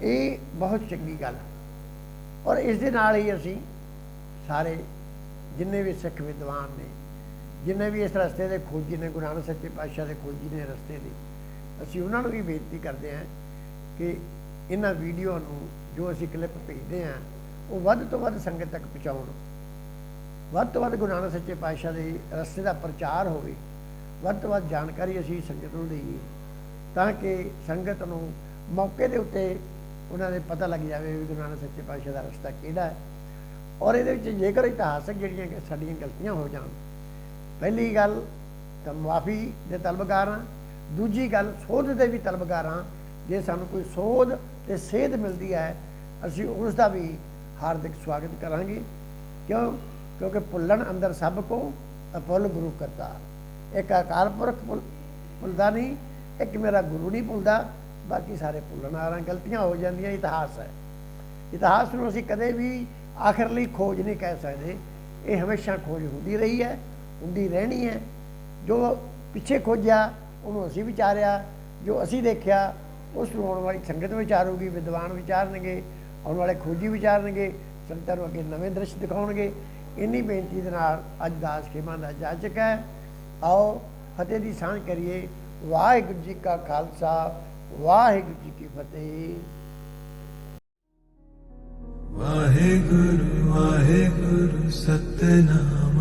ਇਹ ਬਹੁਤ ਚੰਗੀ ਗੱਲ ਹੈ, ਔਰ ਇਸ ਦੇ ਨਾਲ ਹੀ ਅਸੀਂ ਸਾਰੇ ਜਿੰਨੇ ਵੀ ਸਿੱਖ ਵਿਦਵਾਨ ਨੇ, ਜਿੰਨੇ ਵੀ ਇਸ ਰਸਤੇ ਦੇ ਖੋਜੀ ਨੇ, ਗੁਰੂ ਨਾਨਕ ਸੱਚੇ ਪਾਤਸ਼ਾਹ ਦੇ ਖੋਜੀ ਨੇ ਰਸਤੇ ਦੇ, ਅਸੀਂ ਉਹਨਾਂ ਨੂੰ ਵੀ ਬੇਨਤੀ ਕਰਦੇ ਹਾਂ ਕਿ ਇਹਨਾਂ ਵੀਡੀਓ ਨੂੰ ਜੋ ਅਸੀਂ ਕਲਿੱਪ ਭੇਜਦੇ ਹਾਂ ਉਹ ਵੱਧ ਤੋਂ ਵੱਧ ਸੰਗਤ ਤੱਕ ਪਹੁੰਚਾਉਣ, ਵੱਧ ਤੋਂ ਵੱਧ ਗੁਰੂ ਨਾਨਕ ਸੱਚੇ ਪਾਤਸ਼ਾਹ ਦੇ ਰਸਤੇ ਦਾ ਪ੍ਰਚਾਰ ਹੋਵੇ, ਵੱਧ ਤੋਂ ਵੱਧ ਜਾਣਕਾਰੀ ਅਸੀਂ ਸੰਗਤ ਨੂੰ ਦੇਈਏ, ਤਾਂ ਕਿ ਸੰਗਤ ਨੂੰ ਮੌਕੇ ਦੇ ਉੱਤੇ ਉਹਨਾਂ ਦੇ ਪਤਾ ਲੱਗ ਜਾਵੇ ਵੀ ਗੁਰੂ ਨਾਨਕ ਸੱਚੇ ਪਾਤਸ਼ਾਹ ਦਾ ਰਸਤਾ ਕਿਹੜਾ ਹੈ। ਔਰ ਇਹਦੇ ਵਿੱਚ ਜੇਕਰ ਇਤਿਹਾਸਕ ਜਿਹੜੀਆਂ ਸਾਡੀਆਂ ਗਲਤੀਆਂ ਹੋ ਜਾਣ, ਪਹਿਲੀ ਗੱਲ ਤਾਂ ਮੁਆਫੀ ਦੇ ਤਲਬਗਾਰ ਹਾਂ, ਦੂਜੀ ਗੱਲ ਸੋਧ ਦੇ ਵੀ ਤਲਬਗਾਰ ਹਾਂ। ਜੇ ਸਾਨੂੰ ਕੋਈ ਸੋਧ ਅਤੇ ਸੇਧ ਮਿਲਦੀ ਹੈ ਅਸੀਂ ਉਸ ਦਾ ਵੀ ਹਾਰਦਿਕ ਸਵਾਗਤ ਕਰਾਂਗੇ। ਕਿਉਂਕਿ ਭੁੱਲਣ ਅੰਦਰ ਸਭ ਕੋ ਅਭੁੱਲ ਗੁਰੂ ਕਰਤਾਰ। ਇੱਕ ਅਕਾਲ ਪੁਰਖ ਭੁੱਲਦਾ ਨਹੀਂ, ਇੱਕ ਮੇਰਾ ਗੁਰੂ ਨਹੀਂ ਭੁੱਲਦਾ, ਬਾਕੀ ਸਾਰੇ ਭੁੱਲਣ ਆ ਰਹੇ। ਗਲਤੀਆਂ ਹੋ ਜਾਂਦੀਆਂ, ਇਤਿਹਾਸ ਹੈ। ਇਤਿਹਾਸ ਨੂੰ ਅਸੀਂ ਕਦੇ ਵੀ ਆਖਰ ਲਈ ਖੋਜ ਨਹੀਂ ਕਹਿ ਸਕਦੇ, ਇਹ ਹਮੇਸ਼ਾ ਖੋਜ ਹੁੰਦੀ ਰਹੀ ਹੈ, ਹੁੰਦੀ ਰਹਿਣੀ ਹੈ। ਜੋ ਪਿੱਛੇ ਖੋਜਿਆ ਉਹਨੂੰ ਅਸੀਂ ਵਿਚਾਰਿਆ, ਜੋ ਅਸੀਂ ਦੇਖਿਆ ਉਸ ਨੂੰ ਆਉਣ ਵਾਲੀ ਸੰਗਤ ਵਿਚਾਰੂਗੀ, ਵਿਦਵਾਨ ਵਿਚਾਰਨਗੇ, ਆਉਣ ਵਾਲੇ ਖੋਜੀ ਵਿਚਾਰਨਗੇ, ਸੰਗਤਾਂ ਨੂੰ ਅੱਗੇ ਨਵੇਂ ਦ੍ਰਿਸ਼ ਦਿਖਾਉਣਗੇ। ਇੰਨੀ ਬੇਨਤੀ ਦੇ ਨਾਲ ਅੱਜ ਦਾਸ ਖੇਮਾ ਦਾ ਜਾਚਕ ਹੈ। ਆਓ ਫਤਿਹ ਦੀ ਸਾਂਝ ਕਰੀਏ। ਵਾਹਿਗੁਰੂ ਜੀ ਕਾ ਖਾਲਸਾ, ਵਾਹਿਗੁਰੂ ਜੀ ਕੀ ਫਤਿਹ। ਵਾਹਿਗੁਰੂ ਵਾਹਿਗੁਰੂ ਸਤਨਾਮ